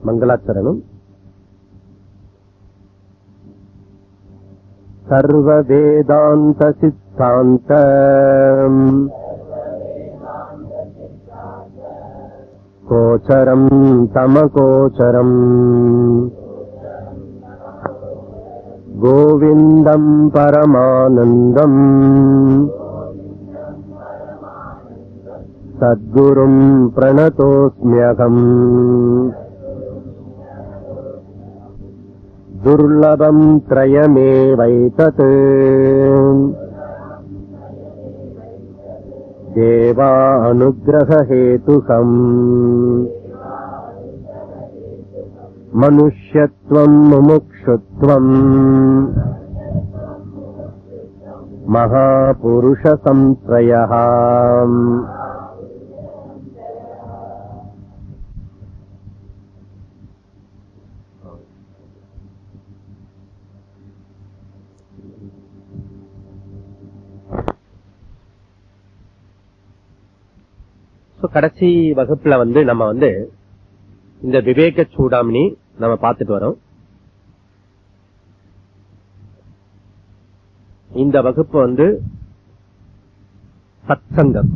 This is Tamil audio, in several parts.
மங்களாச்சரணம். சர்வ வேதாந்த சித்தாந்த கோச்சரம் தமகோச்சரம் கோவிந்தம் பரமானந்தம் சத்குரும் பிரணதோஸ்ம்யகம். துர்லபம் த்ரயமேவைதத் தேவானுக்ரஹேதுகம். மனுஷ்யத்வம் முமுக்ஷுத்வம் மகாபுருஷ சம்ஸ்ரயः. கடைசி வகுப்புல நம்ம இந்த விவேக சூடாமணி நம்ம பார்த்துட்டு வரோம். இந்த வகுப்பு சத்சங்கம்.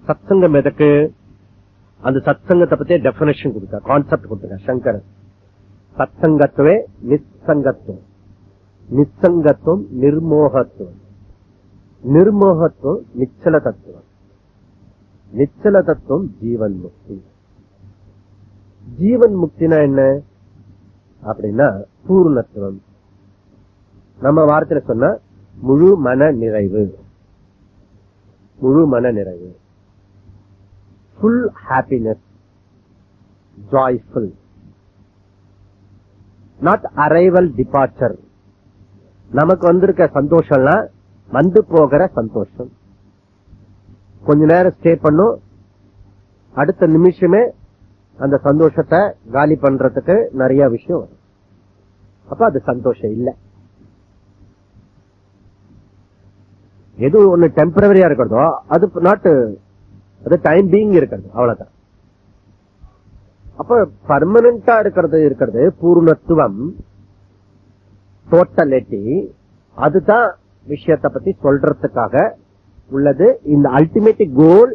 சத்சங்கம் எதற்கு? அந்த சத்சங்கத்தை பத்தி டெபினேஷன் கொடுத்த கான்செப்ட் கொடுத்த சங்கர். சத்சங்கத்துவே நிசங்கத்துவம், நிசங்கத்துவம் நிர்மோகத்துவம், நிர்மோகத்துவம் நிச்சல தத்துவம், நிச்சல தத்துவம் ஜீவன் முக்தி. ஜீவன் முக்தினா என்ன அப்படின்னா பூர்ணத்துவம். நம்ம வார்த்தையில சொன்னா முழு மன நிறைவு, முழு மன நிறைவு, full happiness, joyful, not arrival departure. நமக்கு வந்திருக்க சந்தோஷம்லாம் வந்து போகிற சந்தோஷம். கொஞ்ச நேரம் ஸ்டே பண்ணும், அடுத்த நிமிஷமே அந்த சந்தோஷத்தை காலி பண்றதுக்கு நிறைய விஷயம் வரும். அப்ப அது சந்தோஷம் இல்ல. எது ஒண்ணு டெம்பரரியா இருக்கிறதோ அது நாட், அது டைம் பீயிங் இருக்கிறது, அவ்வளவுதான். அப்ப பர்மனண்டா இருக்கிறது பூர்ணத்துவம், டோட்டலிட்டி. அதுதான் விஷயத்தை பத்தி சொல்றதுக்காக உள்ளது. இந்த அல்டிமேட் கோல்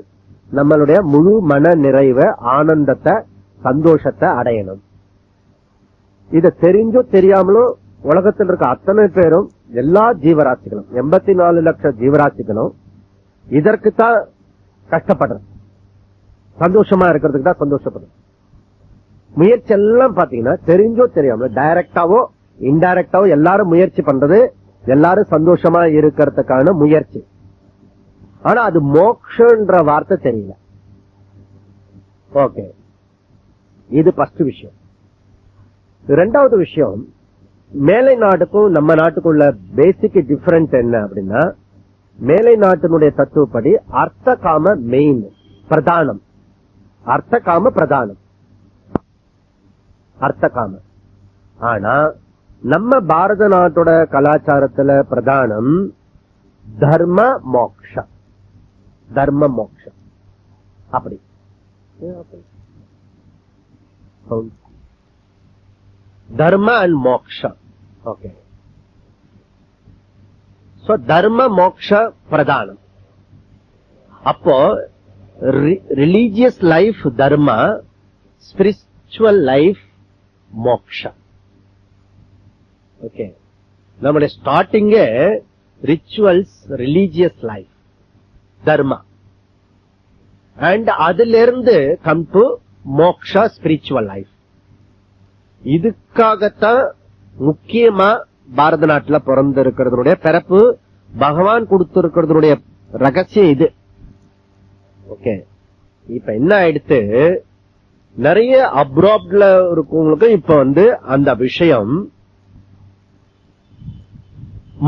நம்மளுடைய முழு மன நிறைவு, ஆனந்தத்தை, சந்தோஷத்தை அடையணும். இத தெரிஞ்சோ தெரியாமலோ உலகத்தில் இருக்க அத்தனை பேரும், எல்லா ஜீவராசிகளும், 84 லட்சம் ஜீவராசிகளும் இதற்குத்தான் கஷ்டப்படுறது. சந்தோஷமா இருக்கிறதுக்கு தான் சந்தோஷப்படுறது. முயற்சி எல்லாம் பாத்தீங்கன்னா தெரிஞ்சோ தெரியாமலோ, டைரக்டாவோ இன்டைரக்டாவோ எல்லாரும் முயற்சி பண்றது, எல்லாரும் சந்தோஷமா இருக்கிறதுக்கான முயற்சி. ஆனா அது மோக்ஷன்ற வார்த்தை தெரியல. ஓகே, இது ஃபர்ஸ்ட் விஷயம். இரண்டாவது விஷயம், மேலை நாட்டுக்கும் நம்ம நாட்டுக்குள்ள பேசிக் டிஃபரன்ஸ் என்ன அப்படின்னா, மேலை நாட்டினுடைய தத்துவப்படி அர்த்த காம மெயின் பிரதானம், அர்த்த காம பிரதானம், அர்த்த காம. ஆனா நம்ம பாரத நாட்டோட கலாச்சாரத்துல பிரதானம் தர்ம மோக்ஷ, தர்ம மோக்ஷம். அப்படி தர்ம அண்ட் மோக்ஷ. ஓகே, சோ தர்ம மோக்ஷ பிரதானம். அப்போ religious life dharma, spiritual life moksha. Okay, நம்முடைய starting rituals, religious life, dharma, and அதிலிருந்து come to moksha, spiritual life. இதுக்காகத்தான் முக்கியமா பாரத நாட்டில் பிறந்திருக்கிறதுடைய பிறப்பு, பகவான் கொடுத்திருக்கிறதுடைய ரகசியம் இது. ஓகே, இப்ப என்ன ஆயிடுத்து, நிறைய அப்ராப்ட்ல இருக்கவங்களுக்கு இப்ப அந்த விஷயம்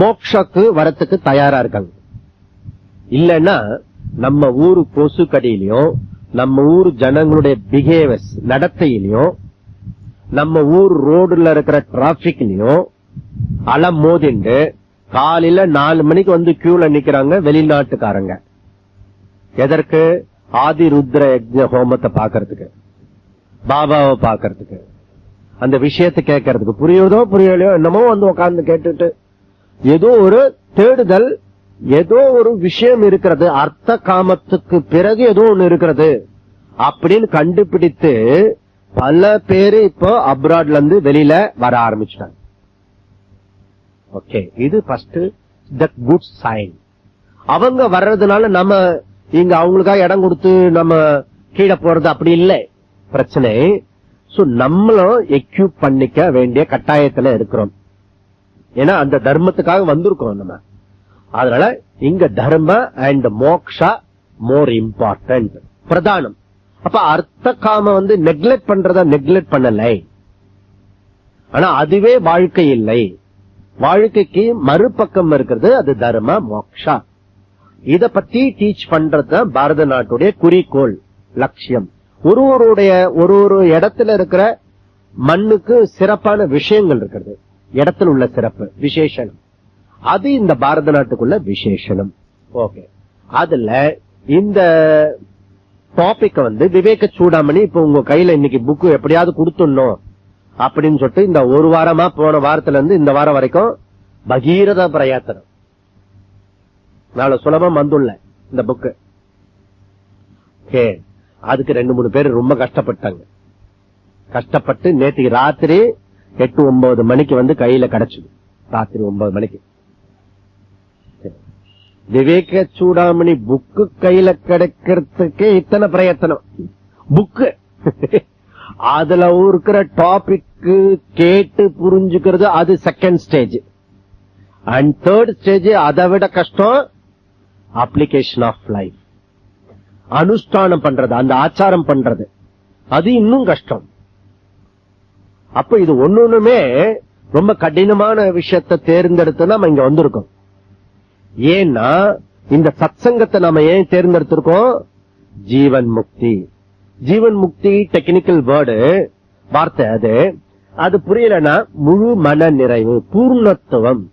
மோக்ஷக்கு வரத்துக்கு தயாரா இருக்காங்க. இல்லன்னா நம்ம ஊரு கொசு கடியிலையும், நம்ம ஊர் ஜனங்களுடைய பிஹேவியர்ஸ், நடத்தையிலையும், நம்ம ஊர் ரோடுல இருக்கிற டிராபிக்லயும் அல மோதிண்டு காலையில 4 மணிக்கு வந்து கியூல நிக்கிறாங்க வெளிநாட்டுக்காரங்க. எதற்கு? ஆதி ருத்ர யஜ்ஞ ஹோமத்தை பாக்கிறதுக்கு, பாபாவை பாக்கிறதுக்கு, அந்த விஷயத்தை கேட்கறதுக்கு. புரியுதோ புரியலையோ என்னமோ வந்து உட்கார்ந்து கேட்டுட்டு ஏதோ ஒரு தேடுதல், ஏதோ ஒரு விஷயம் இருக்கிறது, அர்த்த காமத்துக்கு பிறகு ஏதோ ஒண்ணு இருக்கிறது அப்படின்னு கண்டுபிடித்து பல பேரு இப்போ அப்ராட்ல இருந்து வெளியில வர ஆரம்பிச்சிட்டாங்க. ஓகே, இது ஃபர்ஸ்ட் த குட் சைன். அவங்க வர்றதுனால நம்ம இங்க அவங்களுக்காக இடம் கொடுத்து நம்ம கீழே போறது அப்படி இல்லை பிரச்சனை. நம்மளும் எக்யூப் பண்ணிக்க வேண்டிய கட்டாயத்துல இருக்கிறோம். ஏன்னா அந்த தர்மத்துக்காக வந்திருக்கோம் நம்ம. அதனால இங்க தர்ம அண்ட் மோக்ஷா மோர் இம்பார்ட்டன்ட், பிரதானம். அப்ப அர்த்த காம வந்து நெக்லெக்ட் பண்றத நெக்லெக்ட் பண்ணலை. ஆனா அதுவே வாழ்க்கை இல்லை. வாழ்க்கைக்கு மறுபக்கம் இருக்கிறது, அது தர்ம மோக்ஷா. இத பத்தி டீச் பண்றது பாரத நாட்டுடைய குறிக்கோள், லட்சியம். ஒருவருடைய ஒரு இடத்துல இருக்கிற மண்ணுக்கு சிறப்பான விஷயங்கள் இருக்கிறது, இடத்துல உள்ள சிறப்பு விசேஷனம். அது இந்த பாரத நாட்டுக்குள்ள விசேஷனம். ஓகே, அதுல இந்த டாபிக் வந்து விவேக சூடாமணி இப்ப உங்க கையில இன்னைக்கு புக்கு எப்படியாவது கொடுத்துடணும் அப்படின்னு சொல்லிட்டு இந்த ஒரு வாரமா, போன வாரத்துல இருந்து இந்த வாரம் வரைக்கும் பகீரத பிரயத்தனம். நாளை சுலபம் வந்துள்ள இந்த புக்கு. அதுக்கு 2-3 பேர் ரொம்ப கஷ்டப்பட்டாங்க. கஷ்டப்பட்டு நேற்றுக்கு ராத்திரி 8-9 மணிக்கு வந்து கையில கிடைச்சது. ராத்திரி 9 மணிக்கு விவேக சூடாமணி புக்கு கையில கிடைக்கிறதுக்கு இத்தனை பிரயத்தனம். புக்கு அதுல இருக்கிற டாபிக் கேட்டு புரிஞ்சுக்கிறது அது second stage. And third stage அதை விட கஷ்டம், அப்ளிகேஷன் ஆஃப் லைஃப். அனுஷ்டானம் பண்றது, அந்த ஆச்சாரம் பண்றது, அது இன்னும் கஷ்டம். அப்ப இது ஒண்ணுமே ரொம்ப கடினமான விஷயத்தை தேர்ந்தெடுத்து நம்ம இங்க வந்திருக்கோம். ஏன்னா இந்த சத்சங்கத்தை நம்ம ஏன் தேர்ந்தெடுத்திருக்கோம்? ஜீவன் முக்தி. ஜீவன் முக்தி டெக்னிக்கல் வேர்டு, வார்த்தை. அது புரியலன்னா முழு மன நிறைவு, பூர்ணத்துவம்,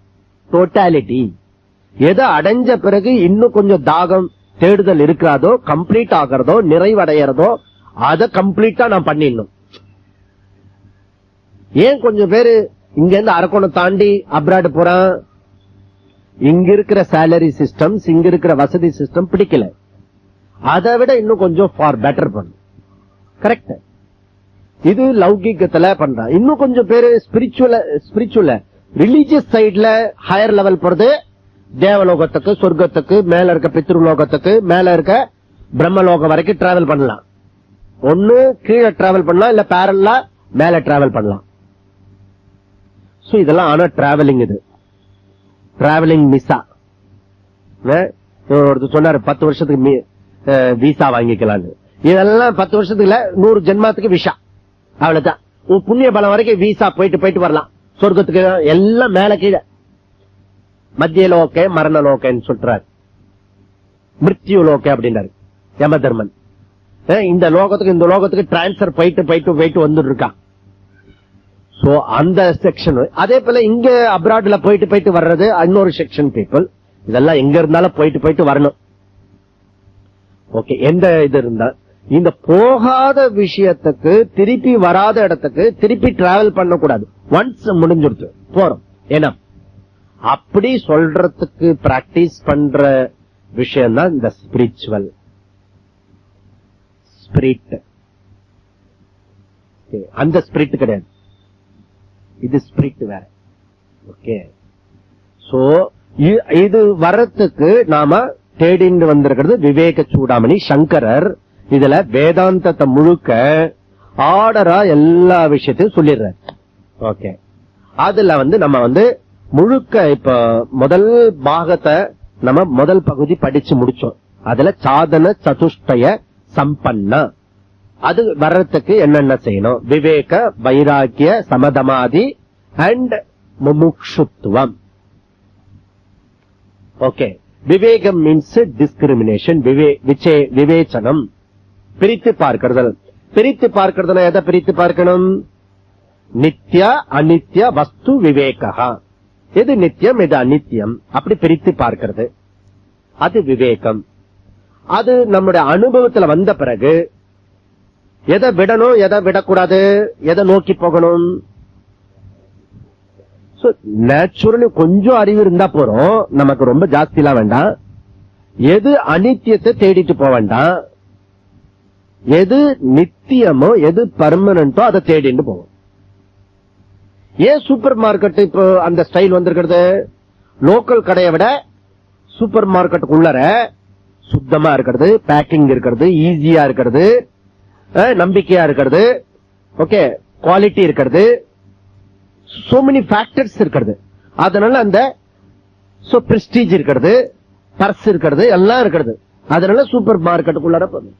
டோட்டாலிட்டி. எதை அடைஞ்ச பிறகு இன்னும் கொஞ்சம் தாகம் தேடுதல் இருக்கிறதோ, கம்ப்ளீட் ஆகிறதோ, நிறைவடைகிறதோ, அதை கம்ப்ளீட்டா நான் பண்ணிடணும். ஏன் கொஞ்சம் பேரு இங்க இருந்து அரக்கோணம் தாண்டி அப்ராட் போறான்? இங்க இருக்கிற சேலரி சிஸ்டம், இங்க இருக்கிற வசதி சிஸ்டம் பிடிக்கல. அதை விட இன்னும் கொஞ்சம் ஃபார் பெட்டர் பண்ணும். கரெக்ட். இது லௌகிக்கத்துல பண்றான். இன்னும் கொஞ்சம் பேரு ஸ்பிரிச்சுவல் ரிலீஜியஸ் சைட்ல ஹையர் லெவல் போறது, தேவலோகத்துக்கு, சொர்க்கத்துக்கு, மேல இருக்க பித்ருலோகத்துக்கு, மேல இருக்க பிரம்மலோகம் வரைக்கும் டிராவல் பண்ணலாம். ஒண்ணு கீழே டிராவல் பண்ணலாம், இல்ல பேரலா மேல டிராவல் பண்ணலாம். இதெல்லாம் ஆனா டிராவலிங், இது டிராவலிங் மிஸ்ஸா. ஒருத்தர் சொன்னாரு 10 வருஷத்துக்கு விசா வாங்கிக்கலான்னு. இதெல்லாம் 10 வருஷத்துக்கு 100 ஜென்மாத்துக்கு விஷா, அவ்வளவுதான். புண்ணிய பலம் வரைக்கும் விசா போயிட்டு வரலாம். சொர்க்கத்துக்கு எல்லாம் மேல கீழே, மத்திய லோகே மரண லோகேன்னு சொல்றாரு, மிருத்யு லோகே அப்படின்றாரு யம தர்மன். இந்த லோகத்துக்கு இந்த லோகத்துக்கு டிரான்ஸ்பர் போயிட்டு வந்துட்டு இருக்கான். சோ அந்த செக்ஷன். அதே போல இங்க அப்ராட்ல போயிட்டு வர்றது இன்னொரு செக்ஷன் பீப்புள். இதெல்லாம் எங்க இருந்தாலும் போயிட்டு வரணும். ஓகே, எந்த இது இருந்தா இந்த போகாத விஷயத்துக்கு, திருப்பி வராத இடத்துக்கு திருப்பி டிராவல் பண்ணக்கூடாது. ஒன்ஸ் முடிஞ்சிருச்சு போறோம். ஏன்னா அப்படி சொல்றதுக்கு பிராக்டிஸ் பண்ற விஷயம் தான் இந்த ஸ்பிரிச்சுவல் ஸ்பிரிட். அந்த ஸ்பிரிட் கிடையாது, இது ஸ்பிரிட் வேற. ஓகே, சோ இது வர்றதுக்கு நாம தேடிண்டு வந்திருக்கிறது விவேக சூடாமணி சங்கரர். இதுல வேதாந்தத்தை முழுக்க ஆர்டரா எல்லா விஷயத்தையும் சொல்லிடுறாரு. ஓகே, அதுல நம்ம முழுக்க இப்ப முதல் பாகத்தை நம்ம முதல் பகுதி படிச்சு முடிச்சோம். அதுல சாதன சதுஷ்டய சம்பன்னா, அது வர்றதுக்கு என்னென்ன செய்யணும்? விவேக, வைராக்கிய, சமதமாதி அண்ட் முமுக்ஷுத்துவம். ஓகே, விவேகம் மீன்ஸ் டிஸ்கிரிமினேஷன், விவேச்சனம், பிரித்து பார்க்கிறதல். பிரித்து பார்க்கிறதுல எதை பிரித்து பார்க்கணும்? நித்ய அநித்ய வஸ்து விவேகா. எது நித்தியம் எது அநித்தியம் அப்படி பிரித்து பார்க்கிறது, அது விவேகம். அது நம்முடைய அனுபவத்துல வந்த பிறகு எதை விடணும் எதை விடக்கூடாது, எதை நோக்கி போகணும். நேச்சுரலி கொஞ்சம் அறிவு இருந்தா போறோம், நமக்கு ரொம்ப ஜாஸ்தி எல்லாம் வேண்டாம். எது அநித்தியத்தை தேடிட்டு போக வேண்டாம், எது நித்தியமோ எது பர்மனன்டோ அதை தேடிட்டு போவோம். ஏன் சூப்பர் மார்க்கெட் இப்போ அந்த ஸ்டைல் வந்திருக்கிறது? லோக்கல் கடையை விட சூப்பர் மார்க்கெட்டுக்கு உள்ளர சுத்தமா இருக்கிறது, பேக்கிங் இருக்கிறது, ஈஸியா இருக்கிறது, நம்பிக்கையா இருக்கிறது, ஓகே, குவாலிட்டி இருக்கிறது, சோ மெனி ஃபேக்டர்ஸ் இருக்கிறது. அதனால அந்த பிரஸ்டீஜ் இருக்கிறது, பர்ஸ் இருக்கிறது, எல்லாம் இருக்கிறது. அதனால சூப்பர் மார்க்கெட்டுக்குள்ளார போகுது.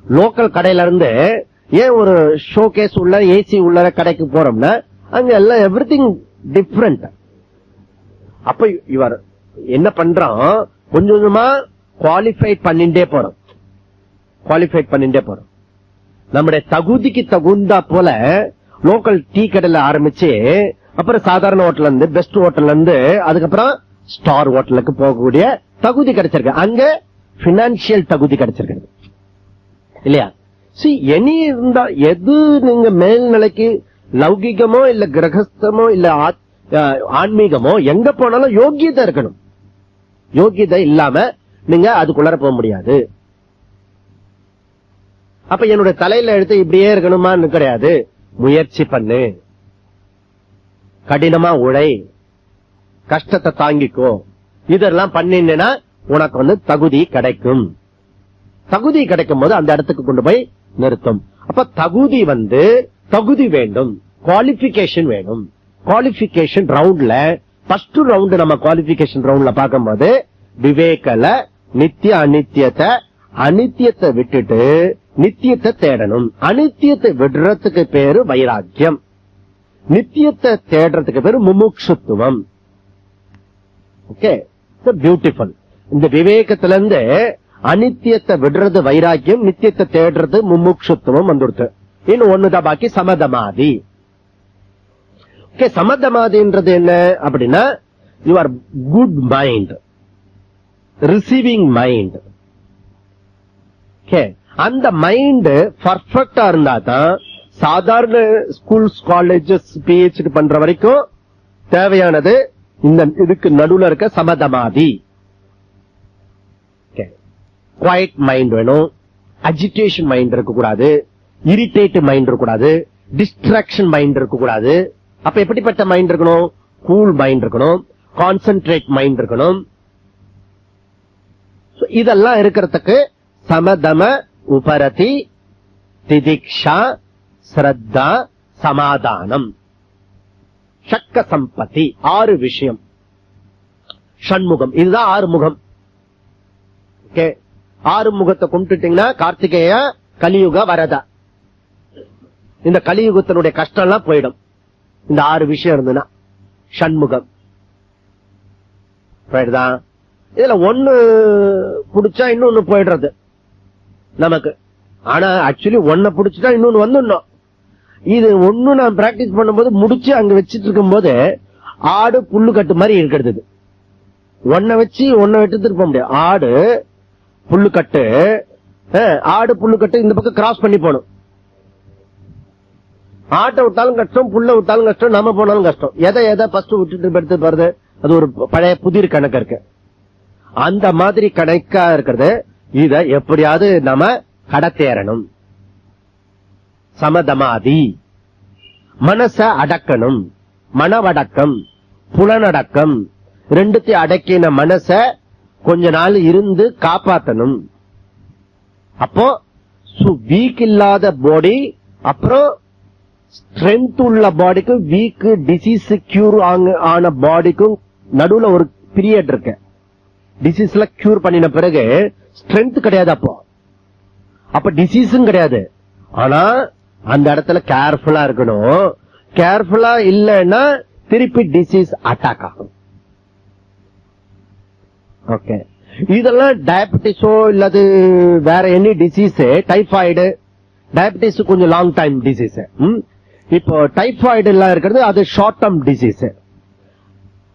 லோக்கல் கடையில இருந்து ஏன் ஒரு ஷோகேஸ் உள்ள ஏசி உள்ள கடைக்கு போறோம்னா அங்க எல்லாம் எவ்ரிதிங் டிஃபரெண்ட். அப்ப இவர் என்ன பண்றான், கொஞ்சம் கொஞ்சமா குவாலிஃபைட் பண்ணிட்டே போறோம். நம்முடைய தகுதிக்கு தகுந்தா போல லோக்கல் டீ கடையில ஆரம்பிச்சு அப்புறம் சாதாரண ஹோட்டல்ல இருந்து பெஸ்ட் ஹோட்டல்ல இருந்து அதுக்கப்புறம் ஸ்டார் ஹோட்டலுக்கு போகக்கூடிய தகுதி கிடைச்சிருக்கு. அங்க பினான்சியல் தகுதி கிடைச்சிருக்கு இல்லையா? எனி இருந்தா எது நீங்க மேல்நிலைக்கு லௌகிகமோ இல்ல கிரகஸ்தமோ இல்ல ஆன்மீகமோ எங்க போனாலும் யோகியதை இருக்கணும். யோகியதை இல்லாம நீங்க அதுக்குள்ளார போக முடியாது. அப்ப என்னுடைய தலையில எடுத்து இப்படியே இருக்கணுமான்னு கிடையாது. முயற்சி பண்ணு, கடினமா உழை, கஷ்டத்தை தாங்கிக்கோ, இதெல்லாம் பண்ணினா உனக்கு தகுதி கிடைக்கும். தகுதி கிடைக்கும் போது அந்த இடத்துக்கு கொண்டு போய் நிறுத்தும். அப்ப தகுதி வேண்டும், குவாலிபிகேஷன் வேணும். குவாலிபிகேஷன் ரவுண்ட்ல ஃபர்ஸ்ட் ரவுண்ட் நம்ம குவாலிபிகேஷன் ரவுண்ட்ல பார்க்கும்போது விவேகல நித்திய அனித்தியத்தை விட்டுட்டு நித்தியத்தை தேடணும். அனித்தியத்தை விடுறதுக்கு பேரு வைராக்கியம், நித்தியத்தை தேடுறதுக்கு பேரு முமுட்சுத்துவம். Okay, beautiful. இந்த விவேகத்திலிருந்து அனித்தியத்தை விடுறது வைராக்கியம், நித்தியத்தை தேடுறது முமுட்சுத்துவம் வந்துடுது. இன்னும் ஒண்ணுதான் பாக்கி, சமதமாதி. சமதமாதின்றது என்ன அப்படின்னா your good mind, receiving mind. அந்த மைண்ட் பர்ஃபெக்டா இருந்தா தான் சாதாரண ஸ்கூல்ஸ் காலேஜஸ் பிஹெச்டி பண்ற வரைக்கும் தேவையானது இந்த இதுக்கு நடுவுல இருக்க சமதமாதி. குவைட் மைண்ட் வேணும், அஜிடேஷன் மைண்ட் இருக்கக்கூடாது, இரிட்டேட் மைண்ட் இருக்கக்கூடாது, டிஸ்ட்ராக்ஷன் மைண்ட் இருக்கக்கூடாது. அப்ப எப்படிப்பட்ட மைண்ட் இருக்கணும்? கூல் மைண்ட் இருக்கணும், கான்சென்ட்ரேட் மைண்ட் இருக்கணும். இதெல்லாம் இருக்கிறதுக்கு சமதம உபரதி திதிக்ஷா ஸ்ரத்தா சமாதானம் சக்க சம்பத்தி 6 விஷயம். ஷண்முகம், இதுதான் 6 முகம். ஓகே, 6 முகத்தை கும்பிட்டுட்டீங்கன்னா கார்த்திகேய கலியுக வரதா, இந்த கலியுகத்தினுடைய கஷ்டம் எல்லாம் போயிடும். இந்த 6 விஷயம் இருந்ததுன்னா ஷண்முகம் போயிடுதான். இதுல ஒண்ணு புடிச்சா இன்னொன்னு போயிடுறது நமக்கு. ஆனா ஆக்சுவலி ஒன்ன புடிச்சுட்டா இன்னொன்னு வந்துடணும். இது ஒண்ணு நான் பிராக்டிஸ் பண்ணும்போது முடிச்சு அங்க வச்சிட்டு இருக்கும் போது ஆடு புல்லு கட்டு மாதிரி இருக்கிறது. ஒன்ன வச்சு ஒன்ன விட்டு போக முடியாது. ஆடு புல்லு கட்டு இந்த பக்கம் கிராஸ் பண்ணி போகணும். ஆட்டை விட்டாலும் கஷ்டம், புல்ல விட்டாலும் கஷ்டம், நாம போனாலும் கஷ்டம். எதை ஃபர்ஸ்ட் விட்டுட்டு எடுத்து போறது, அது ஒரு பழைய புதிர் கணக்கு இருக்கு. அந்த மாதிரி கணக்கா இருக்கிறது. இத எப்படியாவது நாம கடத்தேறணும். சமதமாதி, மனச அடக்கணும். மனவடக்கம், புலனடக்கம், ரெண்டுத்தையும் அடக்கின மனச கொஞ்ச நாள் இருந்து காப்பாற்றணும். அப்போ வீக் இல்லாத பாடி, அப்புறம் ஸ்ட்ரென்த் உள்ள பாடிக்கும் வீக் டிசீஸ் கியூர் ஆன பாடிக்கும் நடுவுல ஒரு பீரியட் இருக்கு. டிசீஸ்ல கியூர் பண்ணின பிறகு ஸ்ட்ரென்த் கிடையாது, அப்ப டிசீஸும் கிடையாது. ஆனா அந்த இடத்துல கேர்ஃபுல்லா இருக்கணும். கேர்ஃபுல்லா இல்லைன்னா திருப்பி டிசீஸ் அட்டாக் ஆகும். ஓகே, இதெல்லாம் டயபெட்டிஸோ இல்லது வேற எனி டிசீஸ், டைபாய்டு, டயபெட்டிஸ் கொஞ்சம் லாங் டைம் டிசீஸ். இப்போ டைபாய்டு எல்லாம் இருக்கிறது அது ஷார்ட் டேர்ம் டிசீஸ்.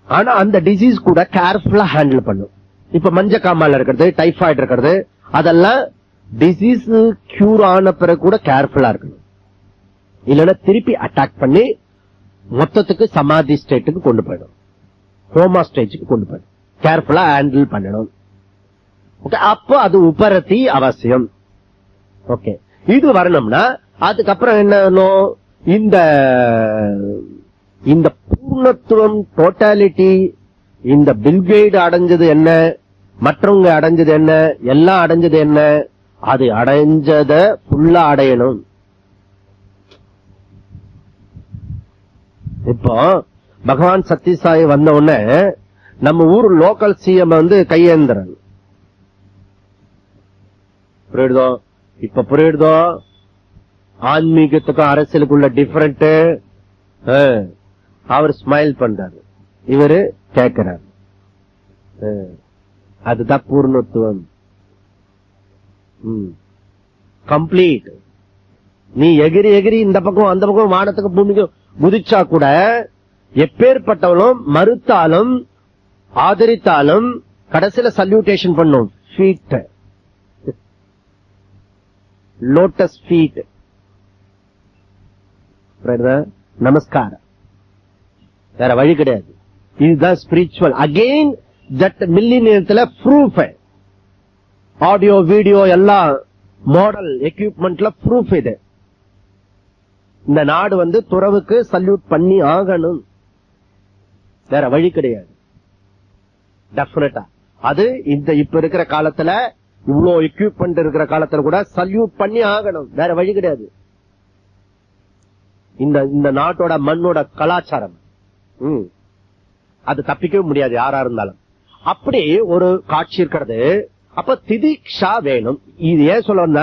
ஆனா அந்த டிசீஸ் கூட கேர்ஃபுல்லா ஹேண்டில் பண்ணும். இப்ப மஞ்சக்காமால இருக்கிறது, டைபாய்டு இருக்கிறது, அதெல்லாம் டிசீஸ் கியூர் ஆன பிறகு கூட கேர்ஃபுல்லா இருக்கணும். இல்லைன்னா திருப்பி அட்டாக் பண்ணி மொத்தத்துக்கு சமாதி ஸ்டேட்டுக்கு கொண்டு போயிடும், கோமா ஸ்டேஜுக்கு கொண்டு போயிடும். கேர்ஃபுல்லா ஹேண்டில் பண்ணணும். அப்போ அது உபரத்தி அவசியம். ஓகே, இது வரணும்னா அதுக்கப்புறம் என்ன, இந்த பூர்ணத்துவம் டோட்டாலிட்டி, இந்த பில்கேட் அடைஞ்சது என்ன, மற்றவங்க அடைஞ்சது என்ன, எல்லாம் அடைஞ்சது என்ன, அது அடைஞ்சத ஃபுல்லா அடையணும். இப்போ பகவான் சத்யசாயி வந்த உடனே நம்ம ஊர் லோக்கல் சிஎம் கையேந்திரன் புரியுதோ? இப்ப புரியுதோ ஆன்மீகத்துக்கும் அரசியலுக்குள்ள டிஃபரெண்ட்? அவர் ஸ்மைல் பண்றாரு, இவரு கேட்கிறாரு. அதுதான் பூர்ணத்துவம், கம்ப்ளீட். நீ எகிரி எகிரி இந்த பக்கம் அந்த பக்கம் வானத்துக்கு பூமிக்கும் குதிச்சா கூட எப்பேற்பட்டவளும் மறுத்தாலும் ஆதரித்தாலும் கடைசியில சல்யூட்டேஷன் பண்ணும். ஃபீட், லோட்டஸ் ஃபீட், நமஸ்காரம், வேற வழி கிடையாது. இதுதான் ஸ்பிரிச்சுவல். அகெயின் தட் மில்லினியத்துல ப்ரூஃப், ஆடியோ வீடியோ எல்லாம் மாடல் எக்யூப்மெண்ட்ல ப்ரூஃப். இது இந்த நாடு துறவுக்கு சல்யூட் பண்ணி ஆகணும், வேற வழி கிடையாது. டெஃபினட்டா அது இந்த இப்ப இருக்கிற காலத்துல, இவ்வளவு எக்யூப்மெண்ட் இருக்கிற காலத்துல கூட சல்யூட் பண்ணி ஆகணும், வேற வழி கிடையாது. இந்த நாட்டோட மண்ணோட கலாச்சாரம், அது தப்பிக்கவே முடியாது யாரா இருந்தாலும். அப்படி ஒரு காட்சி இருக்கிறது. அப்ப திதிக்ஷா வேணும். இது ஏன் சொல்ல,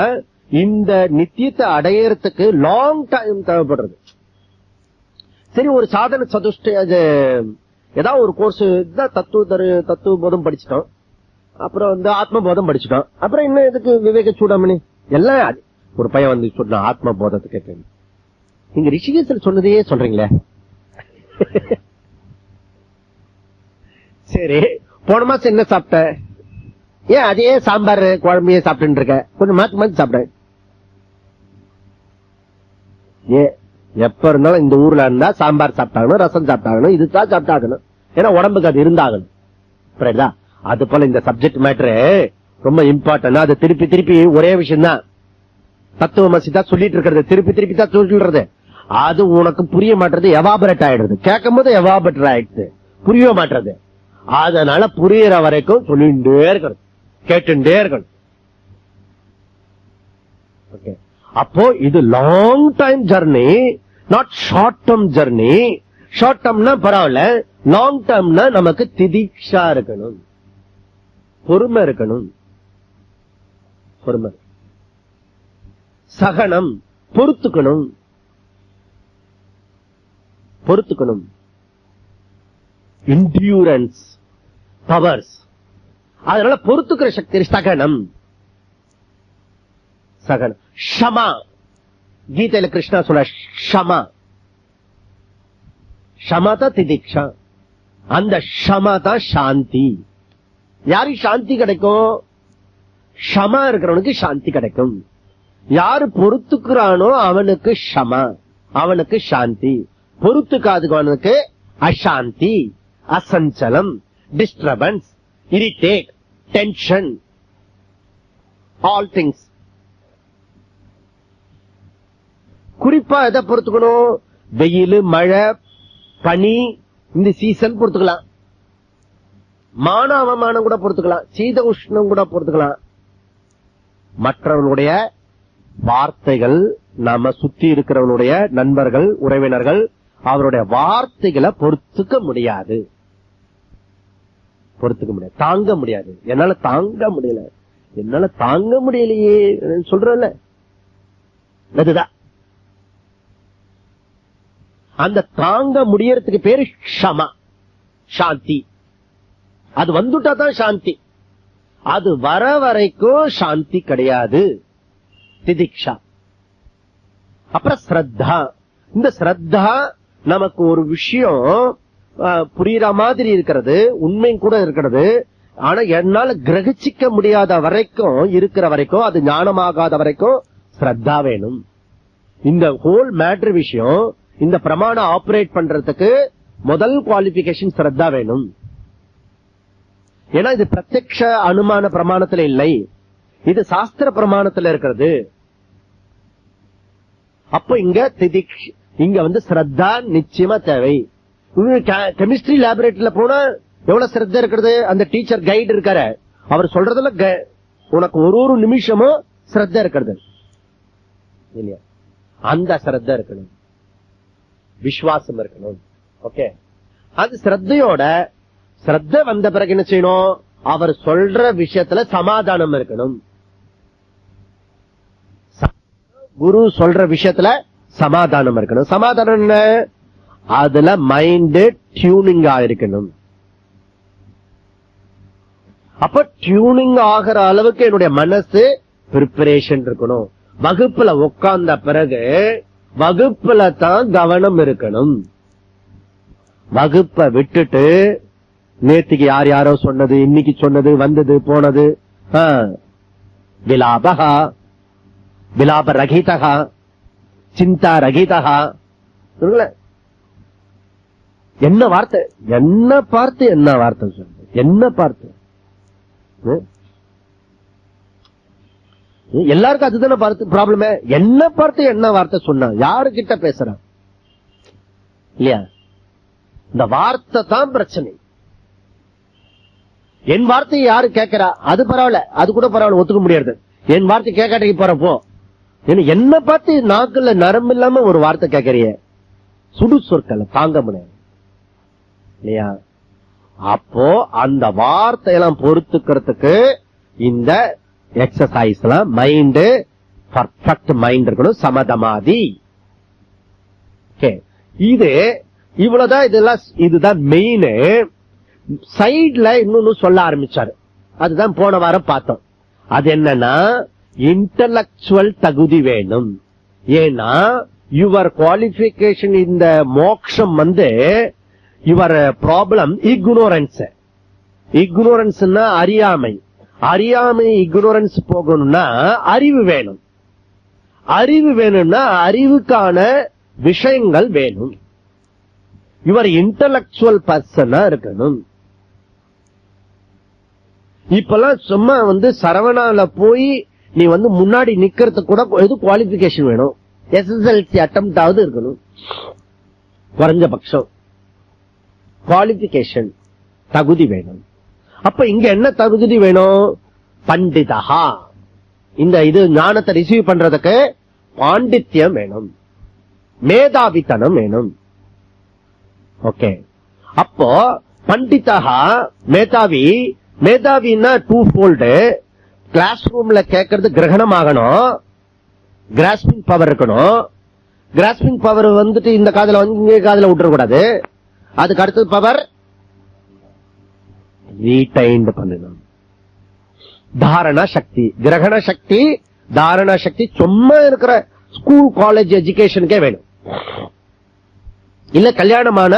இந்த நித்தியத்தை அடையறதுக்கு லாங் டைம் தேவைப்படுறது. சரி, ஒரு சாதன சதுஷ்ட ஏதாவது ஒரு கோர்ஸ் தத்துவ போதம் படிச்சுட்டோம், அப்புறம் ஆத்ம போதம் படிச்சுட்டோம், அப்புறம் இன்னும் எதுக்கு விவேக சூடாமணி எல்லாம். ஒரு பையன் சொன்ன ஆத்ம போதத்துக்கு, நீங்க ரிஷிகேசல் சொன்னதையே சொல்றீங்களே. சரி, போன மாசம் என்ன சாப்பிட்ட? ஏன் அதே சாம்பார் குழம்பையே சாப்பிட்டு இருக்க? கொஞ்சம் மாத்தி மாத்தி சாப்பிட. எப்ப இருந்தாலும் இந்த ஊர்ல இருந்தா சாம்பார் சாப்பிட்டாகணும், ரசம் சாப்பிட்டாகணும், இதுதான் சாப்பிட்டாகணும். ஏன்னா உடம்புக்கு அது இருந்தாகணும். அது போல இந்த சப்ஜெக்ட் மேட்டரு ரொம்ப இம்பார்ட்டன்ட். அது திருப்பி திருப்பி ஒரே விஷயம் தான், தத்துவமசி தான் சொல்லிட்டு இருக்கிறது, திருப்பி திருப்பி தான் சொல்றது. அது உனக்கு புரிய மாட்டது, எவாபரேட் ஆயிடுறது. கேட்கும் போது எவாபரேட் ஆயிடுது, புரிய மாட்டது. அதனால புரியற வரைக்கும் சொல்லிட்டே இருக்கணும், கேட்டுட்டே இருக்கணும். ஓகே, அப்போ இது long time journey, not short term journey. Short டேர்ம்னா பரவாயில்ல, லாங் டேர்ம்னா நமக்கு திதிக்ஷா இருக்கணும், பொறுமை இருக்கணும். பொறுமை, சகனம், பொறுத்துக்கணும், பொறுத்துக்கணும். இன்டியூரன்ஸ், பவர்ஸ். அதனால பொறுத்துக்கிற சக்தி சகனம். சகனம், ஷமா. கீதையில கிருஷ்ணா சொல்ல ஷமா, ஷமா தான் திதிக்ஷா. அந்த ஷமா தான் சாந்தி. யாருக்கு சாந்தி கிடைக்கும்? ஷமா இருக்கிறவனுக்கு சாந்தி கிடைக்கும். யாரு பொறுத்துக்கிறானோ அவனுக்கு ஷமா, அவனுக்கு சாந்தி. பொறுத்துக்காதுக்கு அசாந்தி, அசஞ்சலம், disturbance, irritate, tension, all things. குறிப்பா எதை பொறுத்துக்கணும்? வெயில், மழை, பனி, இந்த சீசன் பொறுத்துக்கலாம். மான அவமானம் கூட பொறுத்துக்கலாம், சீத உஷ்ணம் கூட பொறுத்துக்கலாம். மற்றவர்களுடைய வார்த்தைகள், நாம சுத்தி இருக்கிறவனுடைய நண்பர்கள், உறவினர்கள், அவருடைய வார்த்தைகளை பொறுத்துக்க முடியாது, பொறுத்துக்க முடியாது, தாங்க முடியாது. என்னால தாங்க முடியல, என்னால தாங்க முடியலையே சொல்றல, அதுதான் அந்த தாங்க முடியறதுக்கு பேரு ஷமா, சாந்தி. அது வந்துட்டா தான் சாந்தி. அது வர வரைக்கும் சாந்தி கிடையாது, திதிக்ஷா. அப்புறம் ஸ்ரத்தா. இந்த ஸ்ரத்தா நமக்கு ஒரு விஷயம் புரியுற மாதிரி இருக்கிறது, உண்மை கூட இருக்கிறது. ஆனா என்னால கிரகிச்சிக்க முடியாத வரைக்கும் இருக்கிற வரைக்கும், அது ஞானமாகாத வரைக்கும் ஸ்ரத்தா வேணும். இந்த ஹோல் மேட்டர் விஷயம், இந்த பிரமாணம் ஆபரேட் பண்றதுக்கு முதல் குவாலிபிகேஷன் ஸ்ரத்தா வேணும். ஏன்னா இது பிரத்யக்ஷ அனுமான பிரமாணத்துல இல்லை, இது சாஸ்திர பிரமாணத்துல இருக்கிறது. அப்ப இங்க ஸ்ரத்தா நிச்சயமா தேவை. கெமிஸ்ட்ரி லேபரேட்டரியில போனா எவ்வளவு ஸ்ரத்தா இருக்கிறது, அந்த டீச்சர் கைடு இருக்காரு, அவர் சொல்றதுல உனக்கு ஒரு நிமிஷமும் ஸ்ரத்தா இருக்கிறது இல்லையா? அந்த ஸ்ரத்தா இருக்கணும், விசுவாசம் இருக்கணும். ஓகே, அது ஸ்ரத்தையோட ஸ்ரத்த வந்த பிறகு என்ன செய்யணும், அவர் சொல்ற விஷயத்துல சமாதானம் இருக்கணும். குரு சொல்ற விஷயத்துல சமாதானம் இருக்கணும். சமாதானம் என்ன, அதுல மைண்ட் டியூனிங் ஆயிருக்கணும். அப்ப டியூனிங் ஆகிற அளவுக்கு என்னுடைய மனசு பிரிப்பரேஷன் இருக்கணும். வகுப்புல உட்கார்ந்த பிறகு வகுப்புல தான் கவனம் இருக்கணும். வகுப்பை விட்டுட்டு நேற்றுக்கு யார் யாரோ சொன்னது, இன்னைக்கு சொன்னது, வந்தது போனது, விலாபகா விலாப ரகிதகா சிந்தா ரகிதகா, என்ன வார்த்தை, என்ன பார்த்து என்ன வார்த்தை சொல்ற, என்ன பார்த்து எல்லாருக்கும் அதுதானே பார்த்து ப்ராப்ளமே. என்ன பார்த்து என்ன வார்த்தை சொன்னா, யாரு கிட்ட பேசுற இல்லையா? இந்த வார்த்தை தான் பிரச்சனை. என் வார்த்தையை யாரு கேட்கிறா, அது பரவாயில்ல, அது கூட பரவாயில்ல, ஒத்துக்க முடியாது. என் வார்த்தை கேட்காட்டி போறப்போ என்ன பார்த்து நாக்குல நரம்பு இல்லாம ஒரு வார்த்தை கேட்கறிய, சுடு சொற்களை தாங்க முடியாது இல்லையா? அப்போ அந்த வார்த்தையெல்லாம் பொறுத்துக்கிறதுக்கு இந்த எக்ஸசைஸ் எல்லாம் மைண்ட் பர்ஃபெக்ட் மைண்ட் இருக்கணும், சமதமாதி. இது இவ்வளவுதான், இதெல்லாம் இதுதான் மெயின். சைட்ல இன்னொன்னு சொல்ல ஆரம்பிச்சாரு, அதுதான் போன வாரம் பார்த்தோம். அது என்னன்னா இன்டலெக்சுவல் தகுதி வேணும். ஏன்னா யுவர் குவாலிபிகேஷன் இந்த மோக்ஷம் யுவர் ப்ராப்ளம் இக்னோரன்ஸ். இக்னோரன்ஸ்னா அறியாமை. அறியாமை இக்னோரன்ஸ் போகணும்னா அறிவு வேணும். அறிவு வேணும்னா அறிவுக்கான விஷயங்கள் வேணும். இவர் இன்டலெக்சுவல் பர்சனா இருக்கணும். இப்பெல்லாம் சும்மா சரவணால போய் நீ முன்னாடி நிக்கிறதுக்கு கூட எது குவாலிபிகேஷன் வேணும், எஸ்எஸ்எல்சி அட்டெம்ப்ட் ஆவது இருக்கணும் குறைஞ்சபட்சம். குவாலிபிகேஷன் தகுதி வேணும். அப்ப இங்க என்ன தகுதி வேணும், பண்டிதா. இந்த இது ஞானத்தை ரிசீவ் பண்றதுக்கு பாண்டித்யம் வேணும், மேதாவித்தனம் வேணும். ஓகே, அப்போ பண்டிதா மேதாவி. மேதாவின்னா டூ ஃபோல்டு. கிளாஸ் ரூம்ல கேட்கறது கிரகணம் ஆகணும், கிராஸ்பிங் பவர் இருக்கணும். கிராஸ்பிங் பவர் இந்த காதுல இங்க காதுல விட்டுறக்கூடாது. அதுக்கு அடுத்தது பவர் ரீடைன்ட் பண்ணணும். தாரணா சக்தி, கிரகண சக்தி, தாரணா சக்தி சும்மா இருக்கிற ஸ்கூல் காலேஜ் எஜுகேஷனுக்கே வேணும். இல்ல கல்யாணமான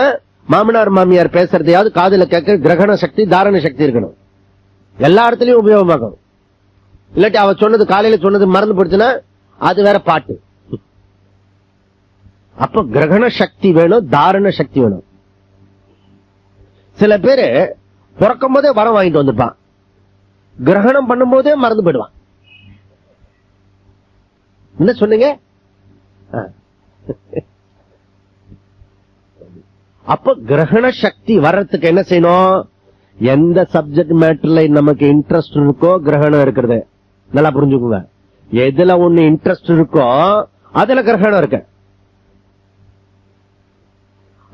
மாமனார் மாமியார் பேசுறதையாவது காதுல கேட்க கிரகண சக்தி, தாரண சக்தி இருக்கணும். எல்லா இடத்துலயும் உபயோகமாகும். இல்லாட்டி அவ சொன்னது காலையில சொன்னது மறந்து போடுச்சுன்னா அது வேற பாட்டு. அப்ப கிரகண சக்தி வேணும், தாரண சக்தி வேணும். சில பேரு பிறக்கும் போதே வரம் வாங்கிட்டு வந்துப்பான், கிரகணம் பண்ணும் போதே மறந்து போயிடுவான். என்ன சொன்னீங்க? அப்ப கிரகண சக்தி வர்றதுக்கு என்ன செய்யணும், எந்த சப்ஜெக்ட் மேட்டர்ல நமக்கு இன்ட்ரெஸ்ட் இருக்கோ கிரகணம் இருக்கிறது. நல்லா புரிஞ்சுக்குங்க, எதுல ஒண்ணு இன்ட்ரெஸ்ட் இருக்கோ அதுல கிரகணம் இருக்கு.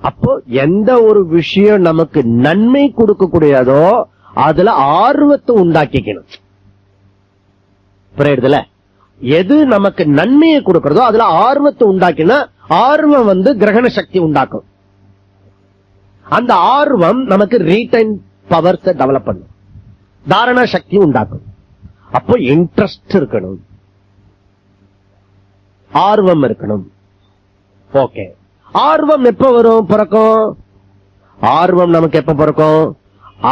அப்போ எந்த ஒரு விஷயம் நமக்கு நன்மை கொடுக்கக்கூடியதோ அதுல ஆர்வத்தை உண்டாக்கிக்கணும். புரியுதுல? எது நமக்கு நன்மையை கொடுக்கிறதோ அதுல ஆர்வத்தை உண்டாக்கினா ஆர்வம் கிரகண சக்தி உண்டாக்கும். அந்த ஆர்வம் நமக்கு ரீடைன் பவர்ஸ் டெவலப் பண்ணும், தாரணா சக்தி உண்டாக்கும். அப்போ இன்ட்ரெஸ்ட் இருக்கணும், ஆர்வம் இருக்கணும். ஓகே. ஆர்வம் எப்ப வரும் பிறக்கும்? ஆர்வம் நமக்கு எப்ப பிறக்கும்?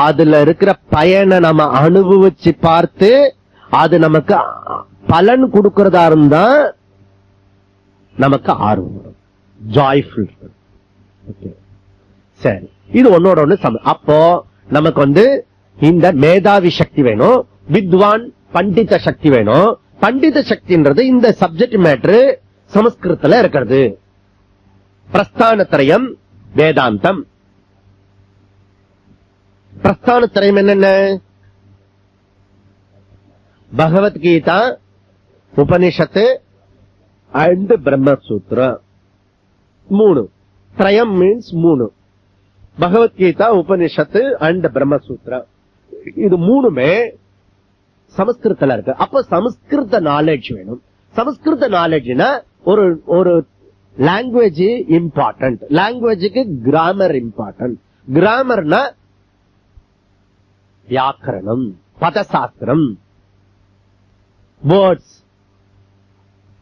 அதுல இருக்கிற பயனை நம்ம அனுபவிச்சு பார்த்து அது நமக்கு பலன் கொடுக்கறதா இருந்தா நமக்கு ஆர்வம் வரும், ஜாய்ஃபுல். சரி, இது ஒன்னோட ஒண்ணு. அப்போ நமக்கு இந்த மேதாவி சக்தி வேணும், வித்வான் பண்டித சக்தி வேணும். பண்டித சக்தின்றது இந்த சப்ஜெக்ட் மேட்டர் சமஸ்கிருதத்துல இருக்கிறது. பிரஸ்தானத்ரயம் வேதாந்தம். பிரஸ்தானத்ரயம் என்னென்ன? பகவத்கீதா, உபனிஷத்து அண்ட் பிரம்மசூத்ரா. 3. திரயம் மீன்ஸ் 3. பகவத்கீதா, உபனிஷத்து அண்ட் பிரம்மசூத்ரா. இது 3மே சமஸ்கிருதத்துல இருக்கு. அப்ப சமஸ்கிருத நாலேஜ் வேணும். சமஸ்கிருத நாலேஜ்னா ஒரு லாங்குவேஜ் இம்பார்ட்டன்ட். லாங்குவேஜுக்கு கிராமர் இம்பார்ட்டன்ட். கிராமர்னா வியாக்கரணம், பதசாஸ்திரம், வேர்ட்ஸ்.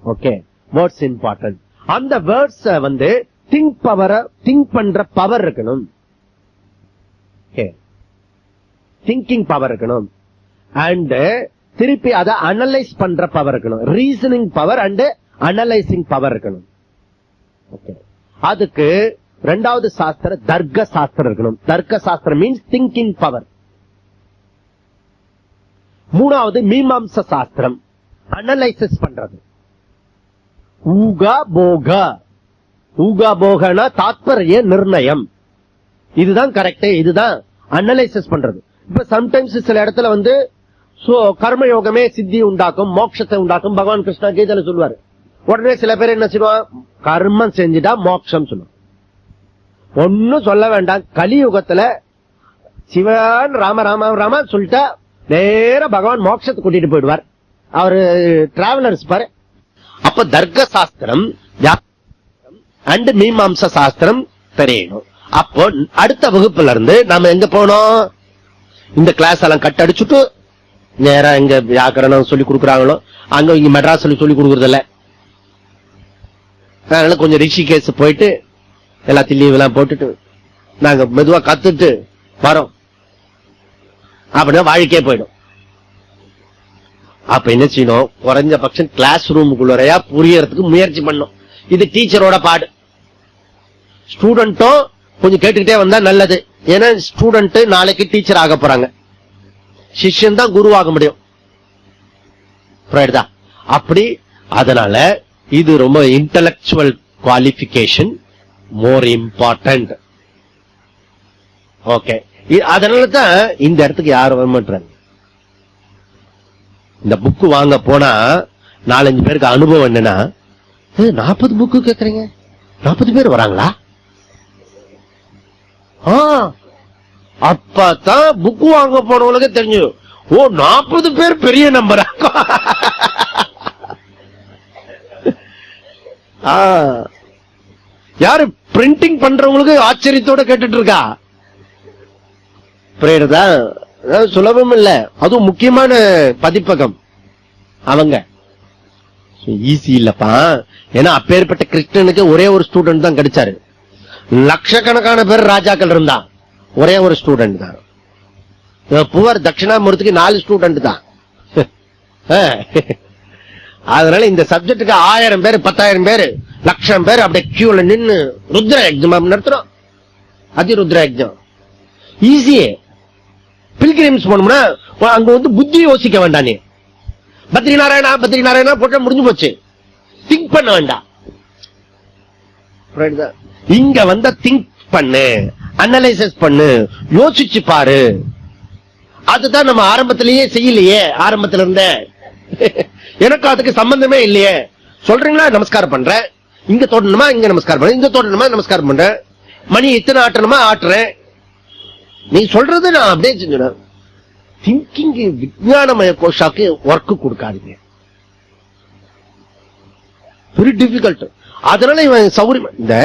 Okay, words important. அந்த வேர்ட்ஸ் திங்க் பண்ற பவர் இருக்கணும். திங்கிங் பவர் இருக்கணும். அண்ட் திருப்பி அதை அனலைஸ் பண்ற பவர் இருக்கணும். Reasoning power and analysing power இருக்கணும். அதுக்கு 2வது சாஸ்திரம் தர்க்க சாஸ்திரம் இருக்கணும். தர்க்க சாஸ்திரம் மீன்ஸ் திங்கிங் பவர். 3வது மீமாம்ச சாஸ்திரம், அனலைசிஸ் பண்றது. ஊகா போகா. ஊகா போகனா தாத்பரிய நிர்ணயம். இதுதான் கரெக்ட், இதுதான் அனலைசிஸ் பண்றது. இப்ப சம்டைம்ஸ் சில இடத்துல கர்மயோகமே சித்தி உண்டாக்கும், மோட்சத்தை உண்டாக்கும். பகவான் கிருஷ்ணா கீதையில சொல்லுவாரு. உடனே சில பேர் என்ன சொல்லுவாங்க, கர்மம் செஞ்சுட்டா மோட்சம் சொல்லுவாங்க. ஒன்னும் சொல்ல வேண்டாம். கலியுகத்துல சிவன் ராம ராம ராம சொல்லிட்டா நேர பகவான் மோட்சத்தை கூட்டிட்டு போயிடுவார். அவரு டிராவலர்ஸ் பாரு. அப்ப தர்க்க சாஸ்திரம் அண்ட் மீமாம்ச சாஸ்திரம் தெரியணும். அப்போ அடுத்த வகுப்புல இருந்து நாம எங்க போனோம்? இந்த கிளாஸ் எல்லாம் கட் அடிச்சுட்டு நேரா எங்க வியாக்கரணம் சொல்லி கொடுக்குறாங்களோ அங்க இங்க மெட்ராஸ் சொல்லி கொடுக்கறது இல்ல. அதனால கொஞ்சம் ரிஷிகேஷ் போயிட்டு எல்லாத்தையும் லீவ் எல்லாம் போட்டுட்டு நாங்க மெதுவா கத்துட்டு வரோம். அப்படின்னா வாழ்க்கையே போயிடும். அப்ப என்ன செய்யணும்? குறைஞ்சபட்சம் கிளாஸ் ரூமுக்குள்ளறையா புரியறதுக்கு முயற்சி பண்ணும். இது டீச்சரோட பாடு. ஸ்டூடெண்ட்டும் கொஞ்சம் கேட்டுக்கிட்டே வந்தா நல்லது. ஏன்னா ஸ்டூடெண்ட் நாளைக்கு டீச்சர் ஆக போறாங்க. சிஷ்யன் தான் குருவாக முடியும். அப்படி அதனால இது ரொம்ப intellectual qualification more important. Okay, அதனால தான் இந்த இடத்துக்கு யாரும் வர மாட்டாங்க. இந்த புக்கு வாங்க போனா 4-5 பேருக்கு அனுபவம் என்னன்னா, 40 புக்கு கேக்குறீங்க, 40 பேர் வராங்களா? அப்பதான் புக்கு வாங்க போனவங்களுக்கு தெரிஞ்சு, ஓ 40 பேர் பெரிய நம்பரா. யாரு பிரிண்டிங் பண்றவங்களுக்கு ஆச்சரியத்தோட கேட்டுட்டு இருக்கா. சுலபம் இல்ல, அதுவும் முக்கியமான பதிப்பகம். அவங்க ஈஸி இல்லப்பா. ஏன்னா அப்பேற்பட்ட கிருஷ்ணனுக்கு ஒரே ஒரு ஸ்டூடெண்ட் தான் கிடைச்சாரு. லட்சக்கணக்கான பேர் ராஜாக்கள் இருந்தா ஒரே ஒரு ஸ்டூடெண்ட் தான். புவர் தட்சிணாமூர்த்திக்கு 4 ஸ்டூடெண்ட் தான். அதனால இந்த சப்ஜெக்டுக்கு 1000 பேர் 10,000 பேர் 1,00,000 பேர் அப்படியே கியூல நின்று ருத்ர யஜ்ஞம் நடத்துறோம். அதிருத்ர யஜ்ஞம் ஈஸியே. பில்கிரிம்ஸ் போனோம்னா அங்க புத்தி யோசிக்க வேண்டாம். நீ பத்ரி நாராயணா போட்ட முடிஞ்சு போச்சு. திங்க் பண்ண வேண்டாம். இங்க திங்க் பண்ணு, அனலைசிஸ் பண்ணு, யோசிச்சு பாரு. அதுதான் நம்ம ஆரம்பத்திலேயே செய்யலையே. ஆரம்பத்துல இருந்த எனக்கு அதுக்கு சம்பந்தமே இல்லையே. சொல்றீங்களா, நமஸ்காரம் பண்றேன். இங்க தோட்டணுமா இங்க நமஸ்காரம் பண்றேன், இங்க தோட்டணுமா நமஸ்காரம் பண்றேன், மணி இத்தனை ஆட்டணுமா ஆட்டுறேன். நீ சொல்றது நான் அப்படியே செஞ்சுனேன். திங்கிங் விஞ்ஞானமய கோஷாக்கு ஒர்க் கொடுக்காதீங்க. Very difficult. அதனால இவன் சௌரியம். இந்த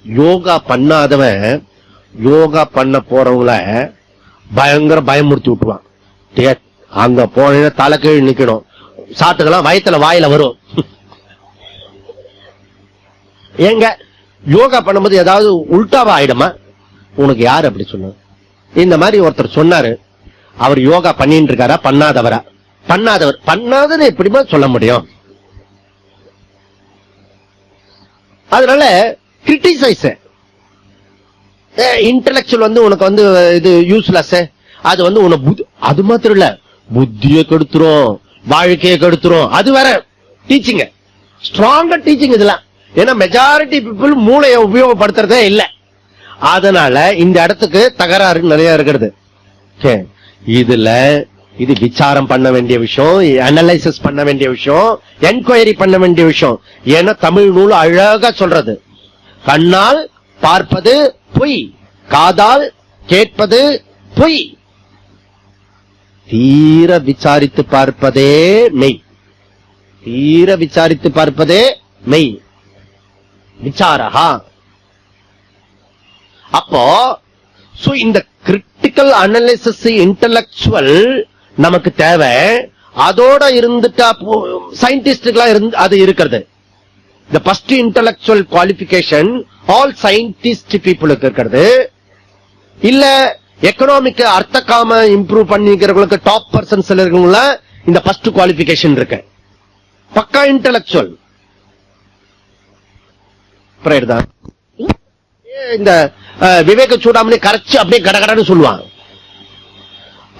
யோகா பண்ணாதவன் யோகா பண்ண போறவங்கள பயங்கர பயமுறுத்தி விட்டுவான். அங்க போன தலை கீழ் நிக்கணும். சாத்துக்கலாம் வயத்துல வாயில வரும். ஏங்க யோகா பண்ணும்போது ஏதாவது உல்டாவா ஆயிடுமா? உனக்கு யாரு அப்படி சொன்ன? இந்த மாதிரி ஒருத்தர் சொன்னாரு. அவர் யோகா பண்ணிட்டு இருக்காரா பண்ணாதவரா? பண்ணாதவர். பண்ணாதன்னு எப்படிமா சொல்ல முடியும்? அதனால கிரிட்டிசைஸ் இன்டலெக்சுவல் வந்து உனக்கு வந்து இது யூஸ்லெஸ். அது வந்து உனக்கு அது மாத்திரம் இல்ல, புத்தியை கெடுத்துரும், வாழ்க்கையை கெடுத்துரும். அது வேற டீச்சிங், ஸ்ட்ராங்கா டீச்சிங் இதெல்லாம். ஏன்னா மெஜாரிட்டி பீப்புள் மூளையை உபயோகப்படுத்துறதே இல்ல. அதனால இந்த இடத்துக்கு தகராறு நிறைய இருக்கிறது. இதுல இது விசாரம் பண்ண வேண்டிய விஷயம், அனலைசிஸ் பண்ண வேண்டிய விஷயம், என்கொயரி பண்ண வேண்டிய விஷயம். ஏன்னா தமிழ் நூல் அழகா சொல்றது, கண்ணால் பார்ப்பது பொய், காதால் கேட்பது பொய், தீர விசாரித்து பார்ப்பதே மெய். தீர விசாரித்து பார்ப்பதே மெய். விசாரஹா. அப்போ இந்த கிரிட்டிக்கல் அனலிசிஸ் இன்டலெக்சுவல் நமக்கு தேவை. அதோட இருந்துட்டா சயின்டிஸ்டுகளா இருந்து அது இருக்கிறது. The first intellectual qualification all scientist பீப்புளுக்கு இருக்கிறது. இல்ல எக்கனாமிக் அர்த்த காம இம்ப்ரூவ் பண்ணிக்கிறவங்களுக்கு டாப் பர்சன்ஸ் இருக்கவங்கள இந்த ஃபர்ஸ்ட் குவாலிபிகேஷன் இருக்கு. பக்கா இன்டலெக்சுவல். இந்த விவேக சூடாமணி கரைச்சு அப்படியே கடகடன்னு சொல்லுவாங்க.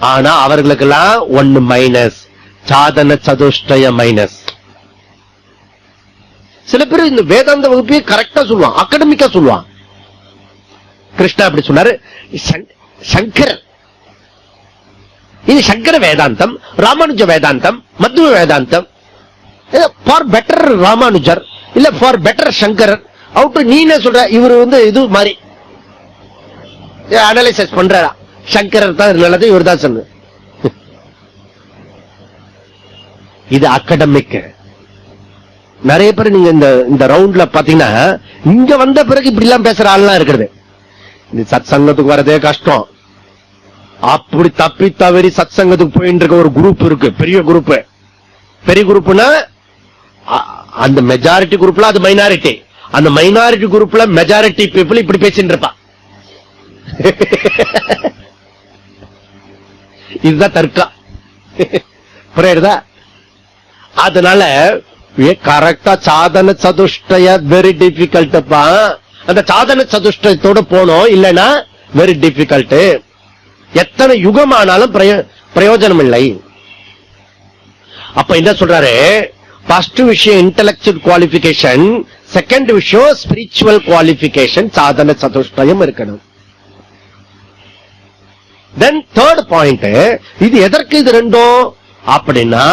ஆனா அவர்களுக்கெல்லாம் ஒன்னு மைனஸ், சாதன சதுஷ்டய மைனஸ். சில பேர் இந்த வேதாந்த வகுப்பையே கரெக்டா சொல்லுவான், அகாடமிக்கா சொல்லுவான். கிருஷ்ணா அப்படி சொன்னாரு. சங்கரர் இது சங்கர வேதாந்தம், ராமானுஜ வேதாந்தம், மத்வ வேதாந்தம். ஃபார் பெட்டர் ராமானுஜர் இல்ல ஃபார் பெட்டர் சங்கரர் அவுட். நீ என்ன சொல்ற? இவரு வந்து இது மாதிரி அனலைசிஸ் பண்றா. சங்கரர் தான் நல்லது, இவர் தான் சொன்ன. இது அகாடமிக். நிறைய பேர் நீங்க இந்த ரவுண்ட்ல பாத்தீங்கன்னா இங்க வந்த பிறகு இப்படி எல்லாம் பேசுற ஆள்லாம் இருக்கிறது. இந்த சத் சங்கத்துக்கு வரதே கஷ்டம். அப்படி தப்பி தவறி சத் சங்கத்துக்கு போயிட்டு இருக்க ஒரு குரூப் இருக்கு, பெரிய குரூப். பெரிய குரூப்னா அந்த மெஜாரிட்டி குரூப்ல அது மைனாரிட்டி. அந்த மைனாரிட்டி குரூப்ல மெஜாரிட்டி பீப்புள் இப்படி பேசிட்டு இருப்பா. இதுதான் தர்க்கம். புரியுதா? அதனால கரெக்டா சாதன சதுஷ்டய வெரி டிஃபிகல்ட்ப்பா. அந்த சாதன சதுஷ்டயத்தோட போனோம் இல்லைன்னா வெரி டிஃபிகல்ட். எத்தனை யுகமானாலும் பிரயோஜனம் இல்லை. அப்ப என்ன சொல்றாரு? ஃபர்ஸ்ட் விஷயம் இன்டெலெக்சுவல் குவாலிபிகேஷன், செகண்ட் விஷயம் ஸ்பிரிச்சுவல் குவாலிபிகேஷன், சாதன சதுஷ்டயம் இருக்கணும். தென் தேர்ட் பாயிண்ட், இது எதற்கு இது ரெண்டும் அப்படின்னா,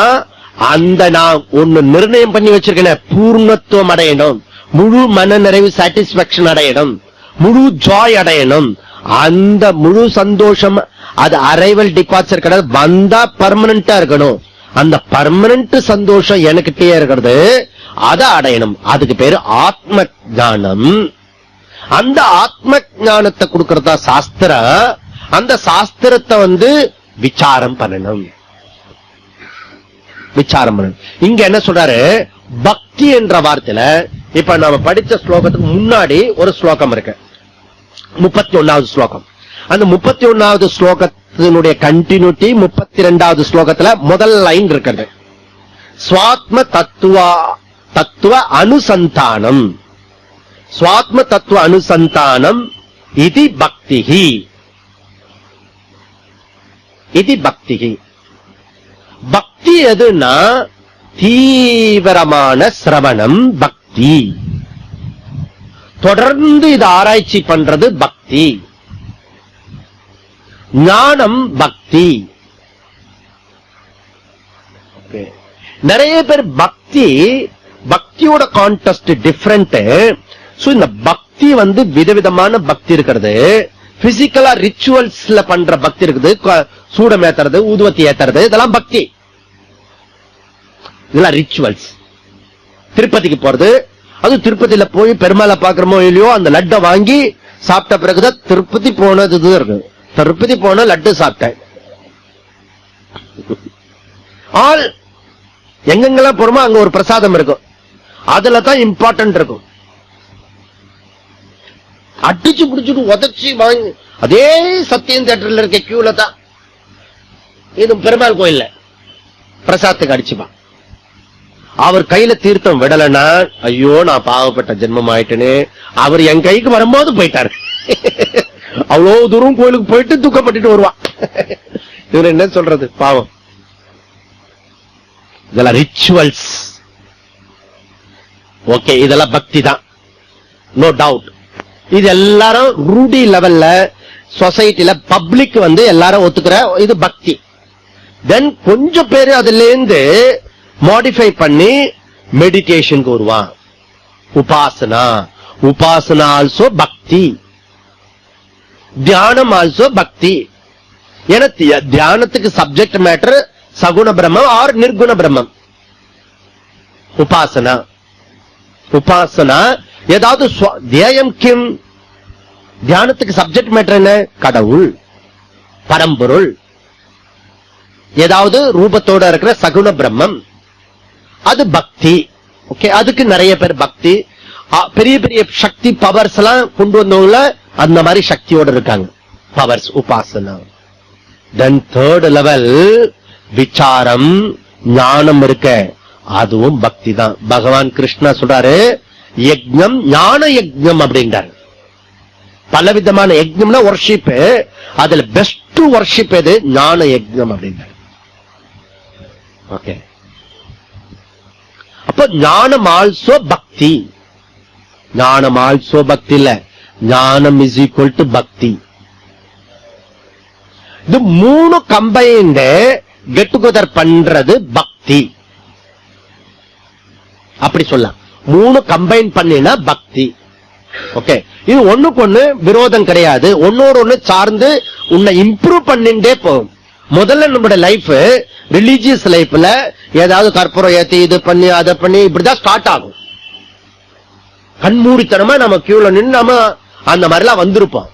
அந்த நான் ஒன்னு நிர்ணயம் பண்ணி வச்சிருக்கேன், பூர்ணத்துவம் அடையணும், முழு மன நிறைவு சாட்டிஸ்பாக்சன் அடையணும், முழு ஜாய் அடையணும். அந்த முழு சந்தோஷம் அது அரைவல் டிபார்ச்சர் கிடையாது, வந்தா பர்மனண்டா இருக்கணும். அந்த பர்மனன்ட் சந்தோஷம் எனக்கிட்டே இருக்கிறது, அதை அடையணும். அதுக்கு பேரு ஆத்ம ஞானம். அந்த ஆத்ம ஞானத்தை கொடுக்கறதா சாஸ்திரம். அந்த சாஸ்திரத்தை வந்து விசாரம் பண்ணணும். விசாரம் பண்ணணும். இங்க என்ன சொல்றாரு? பக்தி என்ற வார்த்தையில இப்ப நாம படிச்ச ஸ்லோகத்துக்கு முன்னாடி ஒரு ஸ்லோகம் இருக்கு, 31வது ஸ்லோகம். அந்த 31வது ஸ்லோகத்தினுடைய கண்டினியூட்டி 32வது ஸ்லோகத்துல முதல் லைன் இருக்கிறது. ஸ்வாத்ம தத்துவ அனுசந்தானம், ஸ்வாத்ம தத்துவ அனுசந்தானம் இது பக்திஹி. இது பக்திஹி. பக்தி எதுனா தீவிரமான சிரவணம் பக்தி. தொடர்ந்து இது ஆராய்ச்சி பண்றது பக்தி. ஞானம் பக்தி. நிறைய பேர் பக்தியோட கான்டெஸ்ட் டிஃபரெண்ட். இந்த பக்தி வந்து விதவிதமான பக்தி இருக்கிறது. பிசிக்கலா ரிச்சுவல்ஸ்ல பண்ற பக்தி இருக்குது, சூடம் ஏத்துறது, ஊதுவத்தி ஏத்துறது, இதெல்லாம் பக்தி. இதெல்லாம் ரிச்சுவல்ஸ். திருப்பதிக்கு போறது, அது திருப்பதியில போய் பெருமாளை பாக்குறமோ இல்லையோ அந்த லட்டை வாங்கி சாப்பிட்ட பிறகுதான் திருப்பதி போனது இருக்கு. திருப்பதி போன லட்டு சாப்பிட்டேன். ஆல் எங்கெங்கெல்லாம் போறோமோ அங்க ஒரு பிரசாதம் இருக்கும், அதுல தான் இம்பார்ட்டன்ட் இருக்கும். அடிச்சு பிடிச்சிட்டு உதச்சி வாங்கி அதே சத்தியம் தியேட்டர்ல இருக்க கியூல தான் இது பெருமாள் கோயில்ல பிரசாத்துக்கு அடிச்சுப்பான். அவர் கையில தீர்த்தம் விடலன்னா ஐயோ நான் பாவப்பட்ட ஜென்மம் ஆயிட்டேன்னு அவர் என் கைக்கு வரும்போது போயிட்டாரு. அவ்வளவு தூரம் கோயிலுக்கு போயிட்டு துக்கப்பட்டு வருவான். இவர் என்ன சொல்றது பாவம். இதெல்லாம் ரிச்சுவல்ஸ். ஓகே, இதெல்லாம் பக்தி தான், நோ டவுட். இது எல்லாரும் ரூடி லெவல்ல சொசைட்டில பப்ளிக் எல்லாரும் ஒத்துக்கிற இது பக்தி. தென் கொஞ்சம் பேரு அதுல இருந்து மாடிஃபை பண்ணி மெடிடேஷனுக்கு வருவான். உபாசனா, உபாசனா ஆல்சோ பக்தி, தியானம் ஆல்சோ பக்தி. ஏன்னா தியானத்துக்கு சப்ஜெக்ட் மேட்டர் சகுண பிரம்மம் ஆர் நிர்குண பிரம்மம். உபாசனா, உபாசனா ஏதாவது தியாயம் கிம், தியானத்துக்கு சப்ஜெக்ட் மேட்டர் என்ன? கடவுள், பரம்பொருள், ஏதாவது ரூபத்தோட இருக்கிற சகுண பிரம்மம், அது பக்தி. ஓகே, அதுக்கு நிறைய பேர் பக்தி, பெரிய பெரிய சக்தி பவர்ஸ் எல்லாம் கொண்டு வந்தவங்கள அந்த மாதிரி சக்தியோட இருக்காங்க, பவர்ஸ், உபாசனா. தென் தேர்ட் லெவல் விசாரம், ஞானம் இருக்க, அதுவும் பக்தி தான். பகவான் கிருஷ்ணா சொல்றாரு யஜ்ஞம் ஞான யஜ்ஞம் அப்படின்றாரு. பலவிதமான யஜ்ஞம்னா வர்ஷிப், அதுல பெஸ்ட் வர்ஷிப் எது? ஞான யஜ்ஞம் அப்படின்றாரு. ஓகே, அப்ப ஞானம் ஆல்சோ பக்தி. ஞானம் ஆல்சோ பக்தி இல்ல, ஞானம் இஸ் ஈக்குவல் டு பக்தி. இது மூணு கம்பைன்ட் கெட் டுகெதர் பண்றது பக்தி. அப்படி சொல்லலாம், மூணு கம்பைன் பண்ணினா பக்தி. ஓகே, இது ஒண்ணுக்கு ஒண்ணு விரோதம் கிடையாது, ஒன்னோட ஒண்ணு சார்ந்து உன்னை இம்ப்ரூவ் பண்ணிட்டே போகும். முதல்ல நம்மளோட லைஃப் ரிலீஜியஸ் லைஃப்ல ஏதாவது கற்பூரம் ஏத்தி இது பண்ணி அதை பண்ணி இப்படிதான் ஸ்டார்ட் ஆகும். கண்மூடித்தனமா நம்ம கியூல நின்று நம்ம அந்த மாதிரிலாம் வந்திருப்போம்.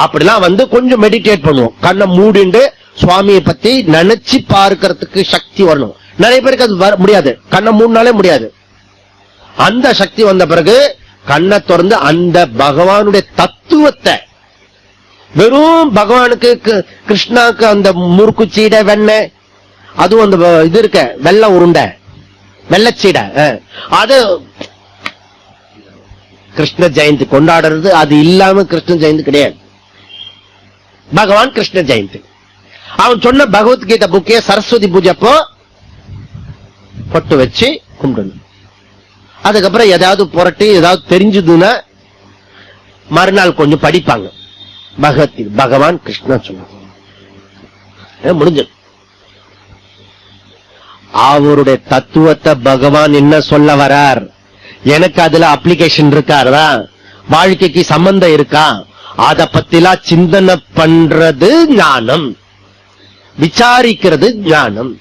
அப்படிலாம் கொஞ்சம் மெடிடேட் பண்ணுவோம், கண்ணை மூடிண்டு சுவாமியை பத்தி நினைச்சு பார்க்கறதுக்கு சக்தி வரணும். நிறைய பேருக்கு அது முடியாது, கண்ணை மூடினாலே முடியாது. அந்த சக்தி வந்த பிறகு கண்ணை திறந்து அந்த பகவானுடைய தத்துவத்தை, வெறும் பகவானுக்கு கிருஷ்ணாக்கு அந்த முறுக்கு சீடை வெண்ணெய், அதுவும் அந்த இது இருக்க வெள்ளை உருண்டை வெள்ளச்சீடை, அது கிருஷ்ண ஜெயந்தி கொண்டாடுறது, அது இல்லாம கிருஷ்ண ஜெயந்தி கிடையாது. பகவான் கிருஷ்ண ஜெயந்தி. அவன் சொன்ன பகவத்கீதை புக்கே சரஸ்வதி பூஜைப்போ பொட்டு வச்சு கும்பிடணும். அதுக்கப்புறம் ஏதாவது புரட்டி ஏதாவது தெரிஞ்சதுன்னா மறுநாள் கொஞ்சம் படிப்பாங்க பகவத்கீதை. பகவான் கிருஷ்ணா சொன்ன முடிஞ்சது. அவருடைய தத்துவத்தை பகவான் என்ன சொல்ல வரார், எனக்கு அதுல அப்ளிகேஷன் இருக்காரா, வாழ்க்கைக்கு சம்பந்தம் இருக்கா, அத பத்திலாம் சிந்தனை பண்றது ஞானம், விசாரிக்கிறது ஞானம்,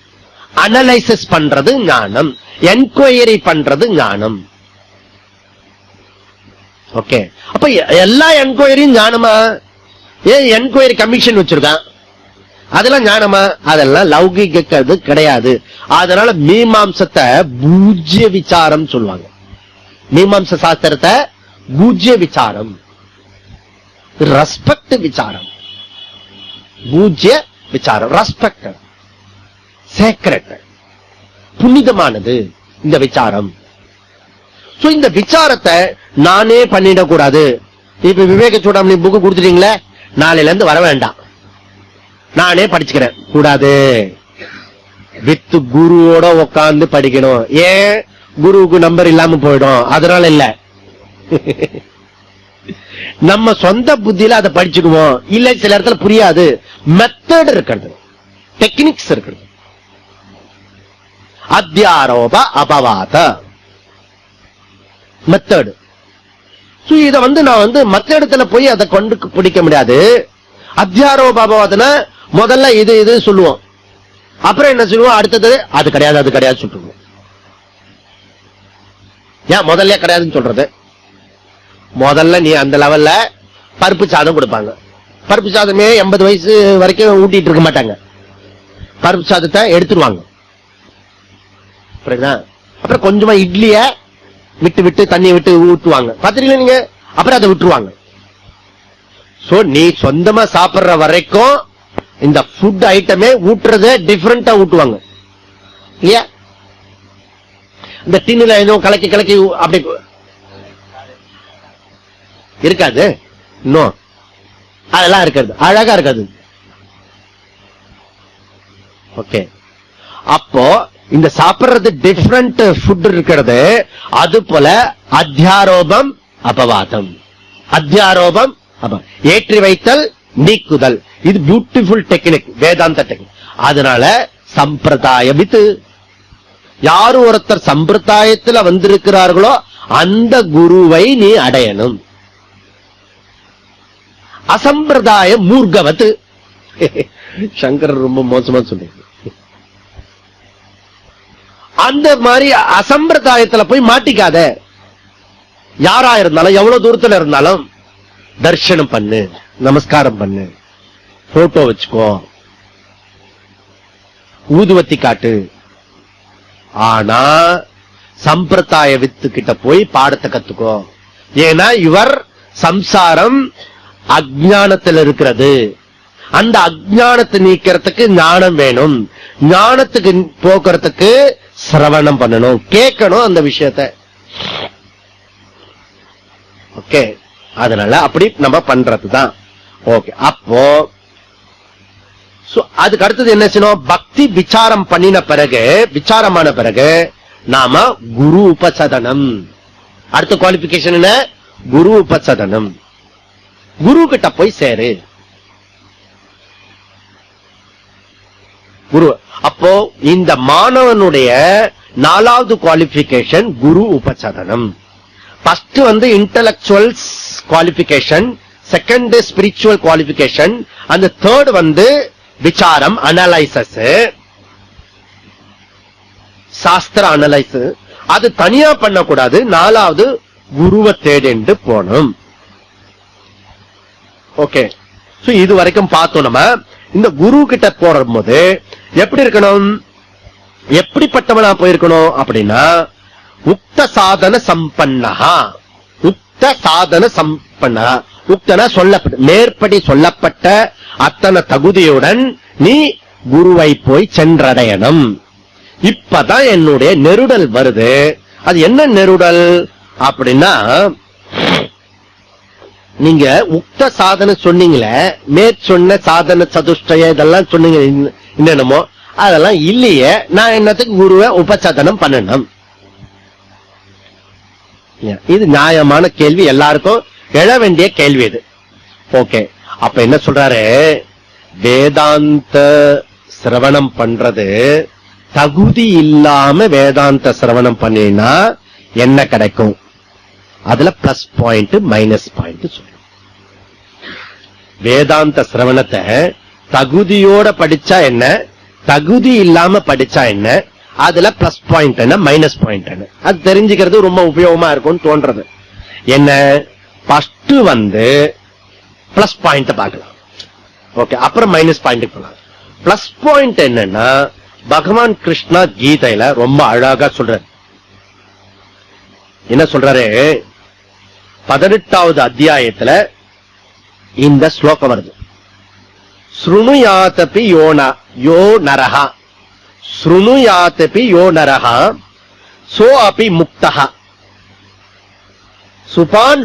அனலைசிஸ் பண்றது ஞானம், என்கொயரி பண்றது ஞானம். ஓகே, அப்ப எல்லா என்கொயரியும் ஞானமா? ஏன் என்கொயரி கமிஷன் வச்சிருக்கான், அதெல்லாம் ஞானமா? அதெல்லாம் லௌகிக்கிறது கிடையாது. அதனால மீமாம்சத்தை பூஜ்ய விசாரம் சொல்லுவாங்க. மீமாம்ச சாஸ்திரத்தை பூஜ்ய விசாரம், ரெஸ்பெக்ட் விசாரம், பூஜ்ய விசாரம், ரெஸ்பெக்ட், சேக்ரெட், புனிதமானது இந்த விசாரம். இந்த விசாரத்தை நானே பண்ணிடக்கூடாது. இப்ப விவேக சூடாமணி புக்கு கொடுத்துட்டீங்களே, நாளையில இருந்து வர வேண்டாம், நானே படிச்சுக்கிறேன் கூடாது. வித் குருவோட உட்கார்ந்து படிக்கணும். ஏன்? குருவுக்கு நம்பர் இல்லாம போயிடும், அதனால இல்ல. நம்ம சொந்த புத்தியில அதை படிச்சுக்குவோம். இல்ல சில இடத்துல புரியாது, மெத்தட் இருக்கிறது, டெக்னிக்ஸ் இருக்கிறது. அத்தியாரோப அபவாத மெத்தட். இத நான் மத்த இடத்துல போய் அதை கொண்டு பிடிக்க முடியாது. அத்தியாரோப அபவாதனா முதல்ல இது இது சொல்லுவோம், அப்புறம் என்ன சொல்லுவோம், அடுத்தது அது கிடையாது அது கிடையாது சொல்லுவோம். ஏன் முதல்ல கிடையாதுன்னு சொல்றது? முதல்ல நீ அந்த லெவல்ல பருப்பு சாதம் கொடுப்பாங்க. பருப்பு சாதமே 80 வயசு வரைக்கும் ஊட்டிட்டு இருக்க மாட்டாங்க, பருப்பு சாதத்தை எடுத்துருவாங்க. அப்புறம் கொஞ்சமா இட்லிய விட்டு விட்டு தண்ணி விட்டு ஊட்டுவாங்க, பாத்தீங்களா நீங்க? அப்புறம் அதை விட்டுருவாங்க. சோ நீ சொந்தமா சாப்பிடுற வரைக்கும் இந்த ஃபுட் ஐட்டமே ஊட்டுறத டிஃபரெண்டா ஊட்டுவாங்க இல்லையா? இந்த டின்னுல ஏதோ கலக்கி கலக்கி அப்படி இருக்காது, இன்னும் அதெல்லாம் இருக்காது, அழகா இருக்காது. ஓகே, அப்போ இந்த சாப்பிடுறது டிஃபரெண்ட் ஃபுட் இருக்கிறது. அது போல அத்தியாரோபம் அபவாதம், அத்தியாரோபம் ஏற்றி வைத்தல் நீக்குதல், இது பியூட்டிஃபுல் டெக்னிக், வேதாந்த டெக்னிக். அதனால சம்பிரதாய வித்து, யாரு ஒருத்தர் சம்பிரதாயத்தில் வந்திருக்கிறார்களோ அந்த குருவை நீ அடையணும். அசம்பிரதாய மூர்க்கவத்து, சங்கரர் ரொம்ப மோசமா சொல்றீங்க. அந்த மாதிரி அசம்பிரதாயத்துல போய் மாட்டிக்காத. யாரா இருந்தாலும் எவ்வளவு தூரத்துல இருந்தாலும் தர்சனம் பண்ணு, நமஸ்காரம் பண்ணு, போட்டோ வச்சுக்கோ, ஊதுவத்தி காட்டு. ஆனா சம்பிரதாய வித்து கிட்ட போய் பாடத்தை கத்துக்கோ. ஏன்னா இவர் சம்சாரம் அஜ்ஞானத்தில் இருக்கிறது. அந்த அஜ்ஞானத்தை நீக்கிறதுக்கு ஞானம் வேணும். ஞானத்துக்கு போக்குறதுக்கு சிரவணம் பண்ணணும், கேட்கணும் அந்த விஷயத்தை. ஓகே, அதனால அப்படி நம்ம பண்றதுதான். ஓகே, அப்போ அதுக்கு அடுத்தது என்ன செய்யணும்? பக்தி விசாரம் பண்ணின பிறகு, விசாரமான பிறகு நாம குரு உபசதனம். அடுத்த குவாலிபிகேஷன் என்ன? குரு உபசதனம். குரு கிட்ட போய் சேரு. குரு. அப்போ இந்த மாணவனுடைய 4வது குவாலிபிகேஷன் குரு உபசதனம். First intellectual qualification, second spiritual qualification, அந்த தேர்ட் விசாரம், அனலைசஸ், சாஸ்திர அனலைஸ். அது தனியா பண்ணக்கூடாது. 4வது குருவை தேடிண்டு போகணும். ஓகே, இது வரைக்கும் பார்த்தோம். நம்ம இந்த குரு கிட்ட போறது எப்படி இருக்கணும், எப்படிப்பட்டவனா போயிருக்கணும் அப்படின்னா, உக்த சாதன சம்பன்னஹா. உக்த சாதன சம்பன்னஹா, உக்தனா சொல்லப்பட்ட, மேற்படி சொல்லப்பட்ட அத்தனை தகுதியுடன் நீ குருவை போய் சென்றடையணும். இப்பதான் என்னுடைய நெருடல் வருது. அது என்ன நெருடல் அப்படின்னா, நீங்க உக்த சாதனை சொன்னீங்களே, மேற்சொன்ன சாதன சதுஷ்டய இதெல்லாம் சொன்னீங்க, என்னென்னமோ அதெல்லாம் இல்லையே, நான் என்னத்துக்கு குருவை உபசாதனம் பண்ணணும்? இது நியாயமான கேள்வி, எல்லாருக்கும் எழ வேண்டிய கேள்வி இது. ஓகே, அப்ப என்ன சொல்றாரு? வேதாந்த சிரவணம் பண்றது தகுதி இல்லாம வேதாந்த சிரவணம் பண்ணினா என்ன கிடைக்கும்? அதுல பிளஸ் பாயிண்ட் மைனஸ் பாயிண்ட் சொல்றோம். வேதாந்த சிரவணத்தை தகுதியோட படிச்சா என்ன, தகுதி இல்லாம படிச்சா என்ன, அதுல பிளஸ் பாயிண்ட் என்ன, மைனஸ் பாயிண்ட் என்ன, அது தெரிஞ்சுக்கிறது ரொம்ப உபயோகமா இருக்கும்னு தோன்றது. என்ன, ஃபர்ஸ்ட் பிளஸ் பாயிண்ட் பார்க்கலாம். ஓகே, அப்புறம் மைனஸ் பாயிண்ட் போலாம். பிளஸ் பாயிண்ட் என்னன்னா, பகவான் கிருஷ்ணா கீதையில ரொம்ப அழகா சொல்றாரு. என்ன சொல்றாரு? 18வது அத்தியாயத்துல இந்த ஸ்லோகம் வருது. ஸ்ருணுயாதபி யோ நரஹா, ஸ்ருணுயாதபி யோ நரஹா சோ அபி முக்தஹ சுபான்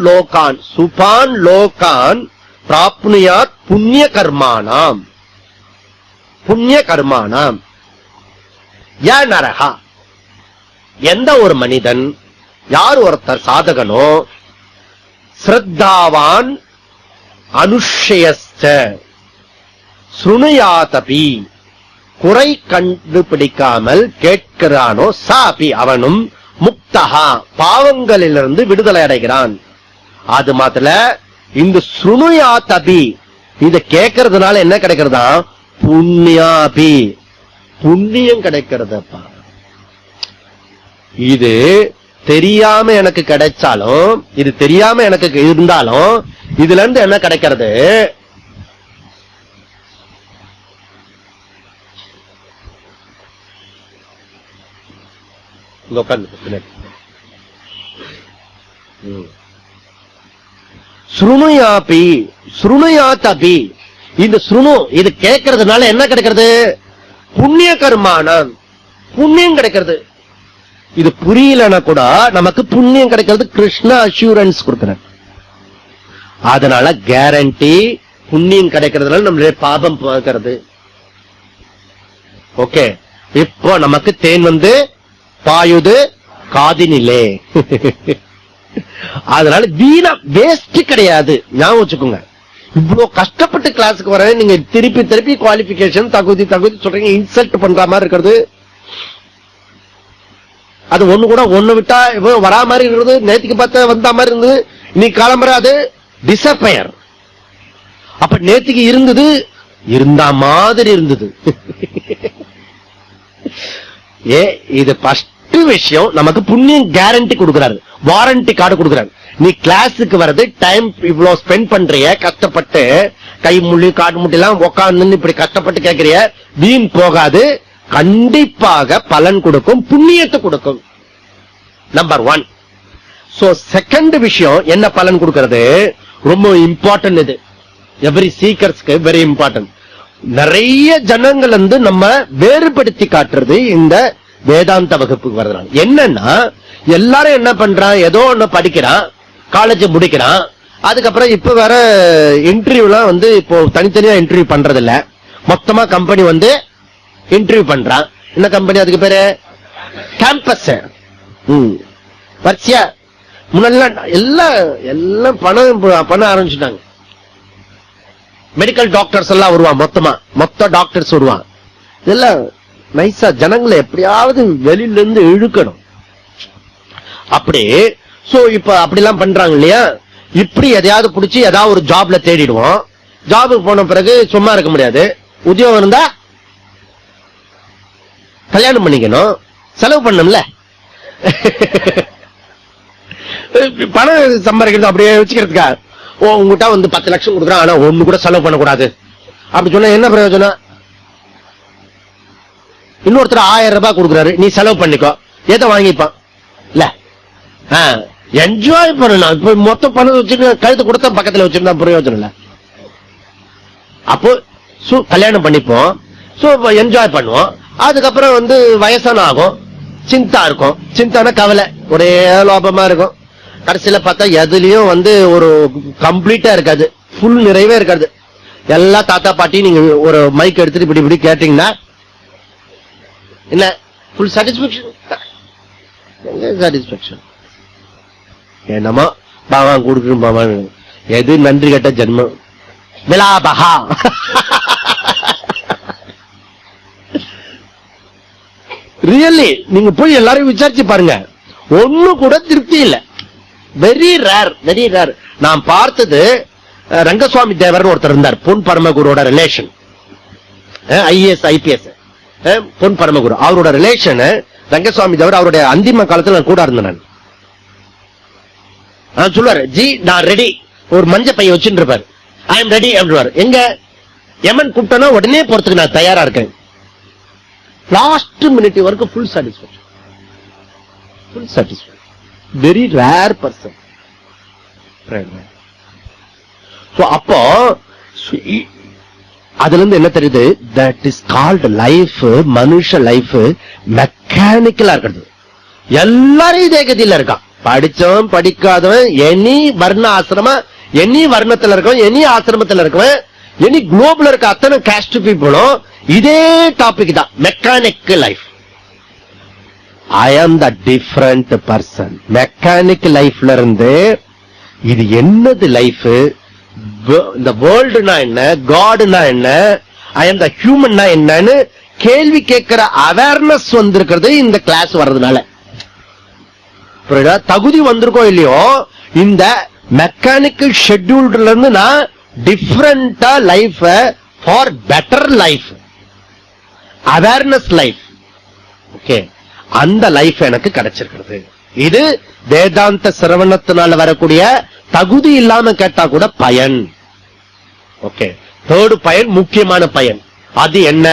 லோகான் பிராப்னுயாத் புண்ணிய கர்மானாம். புண்ணிய கர்மானாம் ய நரஹா, எந்த ஒரு மனிதன், யார் ஒருத்தர் சாதகனோ, ஸ்ரத்தாவான் அனுஷ்யஸ்ச ஸ்ருணுயாதபி, குறை கண்டுபிடிக்காமல் கேட்கிறானோ, சாபி அவனும் முக்தஹா பாவங்களிலிருந்து விடுதலை அடைகிறான். அது மாத்திர இந்த ஸ்ருணுயாதபி, இத கேட்கறதுனால என்ன கிடைக்கிறதா? புண்ணியாபி, புண்ணியம் கிடைக்கிறதப்பா. இது தெரியாம எனக்கு கிடைச்சாலும், இது தெரியாம எனக்கு இருந்தாலும், இதுல இருந்து என்ன கிடைக்கிறது? ஸ்ருணுயாபி, ஸ்ருணுயாத் அபி. இந்த ஸ்ருணு இது கேட்கறதுனால என்ன கிடைக்கிறது? புண்ணிய கர்மானம், புண்ணியம் கிடைக்கிறது. இது புரியலன்னா கூட நமக்கு புண்ணியம் கிடைக்கிறது. கிருஷ்ணா அஷூரன்ஸ் கொடுக்கிறார். அதனால கேரண்டி புண்ணியம் கிடைக்கிறதுனால நம்மளுடைய பாபம் போகிறது. ஓகே, இப்போ நமக்கு தேன் வந்து பாயுது காதினிலே. அதனால வீணா வேஸ்ட் கிடையாது. ஞாபகம் வச்சுக்கோங்க. இவ்வளவு கஷ்டப்பட்டு கிளாஸுக்கு வர நீங்க திருப்பி திருப்பி குவாலிபிகேஷன் தகுதி தகுதி சொல்றீங்க. இன்சல்ட் பண்ற மாதிரி இருக்கிறது. அது ஒண்ணு கூட ஒண்ணு விட்டா வரா மாதிரி இருக்கிறது. நேற்றுக்கு பார்த்த வந்த மாதிரி இருந்தது, இன்னைக்கு காலம்பர அது டிசப்பயர். அப்ப நேற்றுக்கு இருந்தது இருந்தா மாதிரி இருந்தது. இது ஃபர்ஸ்ட் விஷயம். நமக்கு புண்ணியம் கேரண்டி கொடுக்கிறாரு, வாரண்டி கார்டு கொடுக்கிறாரு. நீ கிளாஸுக்கு வர்றது டைம் இவ்வளவு ஸ்பெண்ட் பண்றிய, கஷ்டப்பட்டு கை முள்ளி காடு முட்டி எல்லாம் உட்காந்து இப்படி கஷ்டப்பட்டு கேட்கறிய, வீண் போகாது. கண்டிப்பாக பலன் கொடுக்கும், புண்ணியத்தை கொடுக்கும். நம்பர் 1. சோ செகண்ட் விஷயம் என்ன பலன் கொடுக்கிறது? ரொம்ப இம்பார்ட்டன்ட். இது எவரி சீக்கர்ஸ்க்கு வெரி இம்பார்ட்டன்ட். நிறைய ஜனங்கள் வந்து நம்ம வேறுபடுத்தி காட்டுறது இந்த வேதாந்த வகுப்புக்கு வர்றதுனால. என்னன்னா எல்லாரும் என்ன பண்றான், ஏதோ ஒண்ணு படிக்கிறான், காலேஜ் முடிக்கிறான், அதுக்கப்புறம் இப்ப வேற இன்டர்வியூலாம் வந்து இப்போ தனித்தனியா இன்டர்வியூ பண்றது இல்ல, மொத்தமா கம்பெனி வந்து இன்டர்வியூ பண்றான். என்ன கம்பெனி? அதுக்கு பேரு கேம்பஸ். வரிசையா முன்னெல்லாம் எல்லாம் பண்ண ஆரம்பிச்சுட்டாங்க. மெடிக்கல் டாக்டர்ஸ் எல்லாம் வருவான், மொத்த டாக்டர்ஸ் வருவான். இதெல்லாம் நைசா ஜனங்களை எப்படியாவது வெளியில இருந்து இழுக்கணும். அப்படி சோ இப்ப அப்படிலாம் பண்றாங்க இல்லையா? இப்படி எதையாவது பிடிச்சி ஏதாவது ஒரு ஜாப்ல தேடிடுவோம். ஜாபுக்கு போன பிறகு சும்மா இருக்க முடியாது. உத்தியோகம் இருந்தா கல்யாணம் பண்ணிக்கணும், செலவு பண்ணணும்ல. பணம் சம்பாதிக்கிறது அப்படியே வச்சுக்கிறதுக்கா? உங்ககிட்ட வந்து 10 லட்சம் கொடுக்குறான், ஆனா ஒண்ணு கூட செலவு பண்ணக்கூடாது அப்படி சொன்னா என்ன பிரயோஜனம்? இன்னொருத்தர் 1000 ரூபாய் கொடுக்குறாரு, நீ செலவு பண்ணிக்கோ, ஏதோ வாங்கிப்பான் இல்ல? என்ஜாய் பண்ணலாம். இப்ப மொத்த பணம் வச்சுட்டு கழுத்து கொடுத்தா பக்கத்துல வச்சிருந்தா பிரயோஜனம் இல்ல. அப்போ கல்யாணம் பண்ணிப்போம், என்ஜாய் பண்ணுவோம். அதுக்கப்புறம் வந்து வயசான ஆகும், சிந்தா இருக்கும். சிந்தான கவலை, ஒரே லோபமா இருக்கும். கடைசியில பார்த்தா எதுலயும் வந்து ஒரு கம்ப்ளீட்டா இருக்காது, ஃபுல் நிறைவே இருக்காது. எல்லா தாத்தா பாட்டி நீங்க ஒரு மைக் எடுத்துட்டு இப்படி இப்படி கேட்டீங்கன்னா என்ன ஃபுல் சாட்டிஸ்பேக்ஷன்? சாட்டிஸ்பேக்ஷன் என்னமா பாவா கொடுக்கணும் பாவா, எது நன்றி கட்ட ஜென்மம். விலாபகா. ரியலி நீங்க போய் எல்லாரையும் விசாரிச்சு பாருங்க, ஒண்ணு கூட திருப்தி இல்ல. Very rare, very rare. நான் பார்த்தது ரங்கசுவாமி தேவர் ஒருத்தர் இருந்தார், பொன் பரமகுருவோட ரிலேஷன், ஐஏஎஸ் ஐபிஎஸ் பொன் பரமகுரு. அவரோட ரிலேஷன் ரங்கசுவாமி தேவர். அவருடைய அந்திம காலத்தில் நான் கூட இருந்தேன். நான் சொல்லுவாரு, ஜி நான் ரெடி, ஒரு மஞ்ச பைய வச்சுட்டு இருப்பாரு, ஐ எம் ரெடி அப்படிவாரு. எங்க எமன் கூப்பிட்டனா உடனே போறதுக்கு நான் தயாரா இருக்கேன். லாஸ்ட் மினிட் வரைக்கும் full satisfaction, full satisfaction. Very rare person. அப்போ அதுல இருந்து என்ன தெரியுது? That is called life. மனுஷ லைஃப் மெக்கானிக்கலா இருக்கிறது. எல்லாரும் இதே கதியில இருக்கான், படிச்சவன் படிக்காதவன், எனி வர்ண ஆசிரம, எனி வர்ணத்துல இருக்கவன், எனி ஆசிரமத்துல இருக்கவன், எனி குளோபல் இருக்க அத்தனை காஸ்ட் பீப்புளும் இதே டாபிக் தான், மெக்கானிக் லைஃப். ஐ ஆம் த டிஃபரண்ட் பர்சன். மெக்கானிக் லைஃப்ல இருந்து இது என்னது லைஃப், இந்த வேர்ல்டுனா என்ன, காடுனா என்ன, ஐ ஆம் த ஹியூமன்னா என்னன்னு கேள்வி கேட்கிற அவேர்னஸ் வந்திருக்கிறது இந்த கிளாஸ் வர்றதுனால. தகுதி வந்திருக்கோம் இல்லையோ, இந்த மெக்கானிக்கல் ஷெட்யூல்ல இருந்து நான் டிஃபரண்டா life for better life, awareness life. Okay, அந்த லைஃப் எனக்கு கிடைச்சிருக்கிறது. இது வேதாந்த சிரவணத்தினால வரக்கூடிய தகுதி இல்லாம கேட்டா கூட பயன். ஓகே, தேர்டு பயன், முக்கியமான பயன். அது என்ன?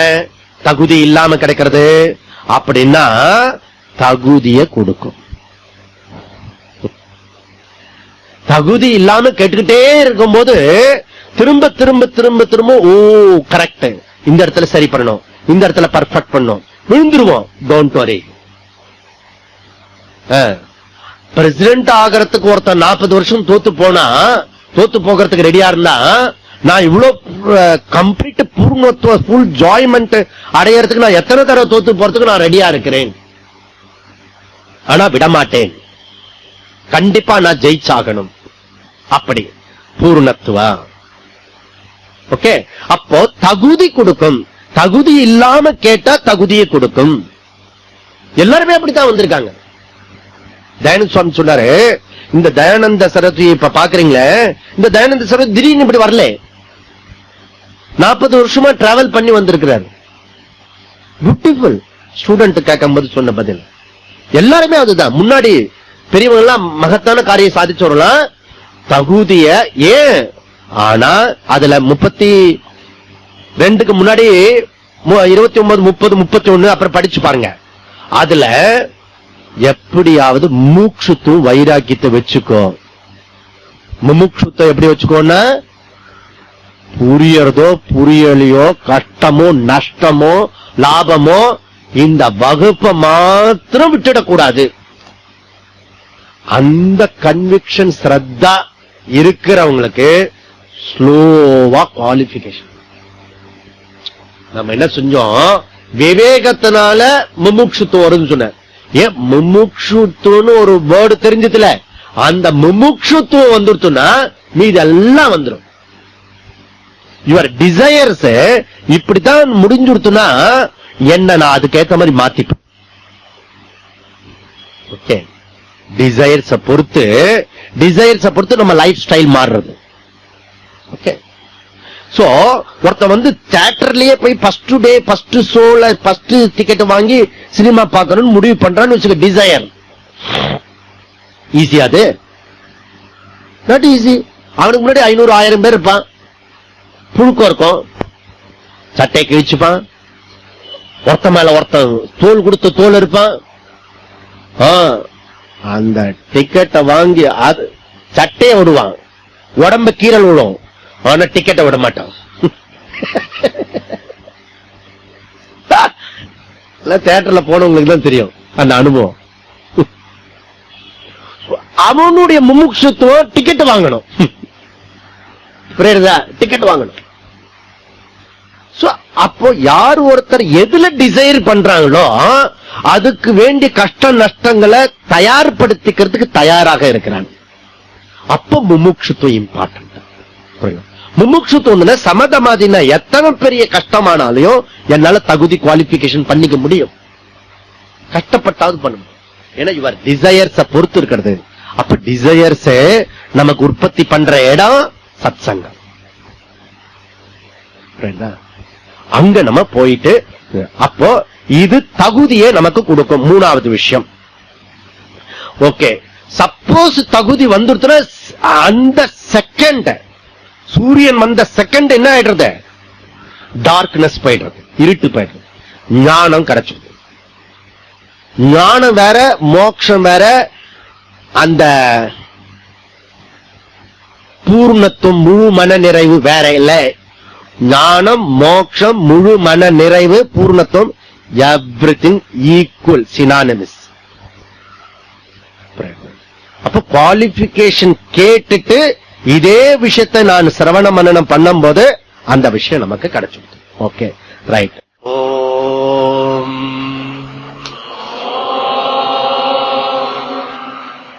தகுதி இல்லாம கிடைக்கிறது அப்படின்னா தகுதியை கொடுக்கும். தகுதி இல்லாம கேட்டுக்கிட்டே இருக்கும் போது திரும்ப திரும்ப திரும்ப திரும்ப ஓ கரெக்ட், இந்த இடத்துல சரி பண்ணணும், இந்த இடத்துல பர்ஃபெக்ட் பண்ணணும், விழுந்துருவோம். Don't worry. பிரசிடென்ட் ஆகிறதுக்கு ஒருத்தன் 40 வருஷம் தோத்து போகிறதுக்கு ரெடியா இருந்தா, நான் இவ்வளவு கம்ப்ளீட் பூர்ணத்துவ ஃபுல் ஜாய்மெண்ட் அடையறதுக்கு நான் எத்தனை தடவை தோத்து போறதுக்கு நான் ரெடியா இருக்கிறேன். ஆனா விடமாட்டேன், கண்டிப்பா நான் ஜெயிச்சாகணும். அப்படி பூர்ணத்துவா. ஓகே, அப்போ தகுதி கொடுக்கும். தகுதி இல்லாம கேட்டா தகுதியை கொடுக்கும். எல்லாருமே அப்படித்தான் வந்திருக்காங்க. தயானந்த சுவாமி சொன்னாரு, இந்த தயானந்த சரஸ்வதி இப்ப பாக்குறீங்களே, இந்த தயானந்த சரஸ்வதி திடீர்னு இப்படி வரல, 40 வருஷமா டிராவல் பண்ணி வந்திருக்கிறார். பியூட்டிஃபுல். ஸ்டூடெண்ட் கேட்கும் போது சொன்ன பதில் எல்லாருமே அதுதான். முன்னாடி பெரியவங்க எல்லாம் மகத்தான காரியம் சாதிச்சு வரலாம், தகுதிய ஏன். ஆனா அதுல 32க்கு முன்னாடி 29, 30, 31 அப்புறம் படிச்சு பாருங்க. அதுல எப்படியாவது முமுட்சுத்துவம் வைராக்கியத்தை வச்சுக்கோ. முமுட்சுத்துவம் எப்படி வச்சுக்கோன்னா, புரியறதோ புரியலையோ, கஷ்டமோ நஷ்டமோ லாபமோ, இந்த வகுப்பை மாத்திரம் விட்டுடக்கூடாது. அந்த கன்விக்ஷன் ஸ்ரத்தா இருக்கிறவங்களுக்கு ஸ்லோவா குவாலிபிகேஷன். நம்ம என்ன செஞ்சோம், விவேகத்தினால முமுட்சுத்துவம் வரும்னு சொன்ன. ஏன் முமுட்சுத்துவம்னு ஒரு வேர்டு தெரிஞ்சதுல, அந்த முமுட்சுத்துவம் வந்துருச்சுன்னா மீது எல்லாம் வந்துடும். யுவர் டிசையர்ஸ் இப்படித்தான் முடிஞ்சுடுத்துனா என்ன, நான் அதுக்கேற்ற மாதிரி மாத்திப்பேன். ஓகே, டிசையர்ஸ பொறுத்து நம்ம லைஃப் ஸ்டைல் மாறுறது. ஓகே, சோ ஒருத்த தியேட்டர்லயே போய் ஃபர்ஸ்ட் டே ஃபர்ஸ்ட் ஷோல ஃபர்ஸ்ட் டிக்கெட் வாங்கி சினிமா பார்க்கணும்னு முடிவு பண்றான்னு வச்சுக்க. டிசையர் ஈஸியா? அது நாட் ஈஸி. அவனுக்கு முன்னாடி 500, 1000 பேர் இருப்பான், புழுக்கம் இருக்கும், சட்டை கிழிச்சுப்பான், ஒருத்த மேல ஒருத்தன் தோல் கொடுத்த தோல் இருப்பான். அந்த டிக்கெட்டை வாங்கி அது சட்டையை விடுவான், உடம்பு கீரல் விடும், ஆனா டிக்கெட்டை விட மாட்டான். தியேட்டர்ல போனவங்களுக்கு தான் தெரியும் அந்த அனுபவம். அவனுடைய முமுட்சுத்துவம் டிக்கெட் வாங்கணும், டிக்கெட் வாங்கணும். அப்போ யார் ஒருத்தர் எதுல டிசைர் பண்றாங்களோ அதுக்கு வேண்டிய கஷ்ட நஷ்டங்களை தயார்படுத்திக்கிறதுக்கு தயாராக இருக்கிறாங்க. அப்போ முமுட்சுத்துவம் இம்பார்ட்டன்ட். முமுட்சுத்துவம் சமதமாதினா எத்தனை பெரிய கஷ்டமானாலையும் என்னால தகுதி குவாலிபிகேஷன் பண்ணிக்க முடியும், கஷ்டப்பட்டாவது பண்ண முடியும். ஏன்னா இவர் டிசையர்ஸ பொறுத்து இருக்கிறது. அப்ப டிசையர்ஸ் நமக்கு உற்பத்தி பண்ற இடம் சத் சங்கம். அங்க நம்ம போயிட்டு, அப்போ இது தகுதியை நமக்கு கொடுக்கும். மூணாவது விஷயம். ஓகே, சப்போஸ் தகுதி வந்துருச்சுன்னா அந்த செகண்ட், சூரியன் வந்த செகண்ட் என்ன ஆயிடுறது, டார்க்னஸ் போயிடுறது, இருட்டு போயிடுறது, ஞானம் கிடைச்சிடுது. ஞானம் வேற, மோட்சம் வேற. அந்த பூர்ணத்துவம் முழு மன நிறைவு வேற இல்ல. ஞானம், மோட்சம், முழு மன நிறைவு, பூர்ணத்துவம், எவ்ரிதிங் ஈக்குவல், சினானிமஸ். அப்ப குவாலிபிகேஷன் கேட்டுட்டு இதே விஷயத்தை நான் சிரவண மனனம் பண்ணும் போது அந்த விஷயம் நமக்கு கிடைச்சிடுது. Okay, right. ஓம்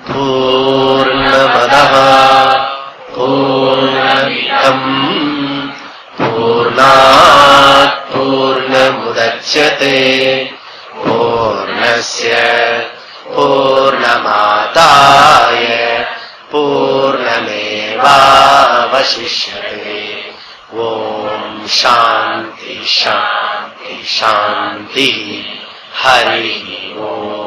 பூர்ணமதః பூர்ணமிதம் பூர்ணாத் பூர்ணமுதச்யதே பூர்ணஸ்ய பூர்ணமாதாய பூர்ணமேவாவசிஷ்யதே. ஓம் சாந்தி சாந்தி சாந்தி. ஹரி ஓம்.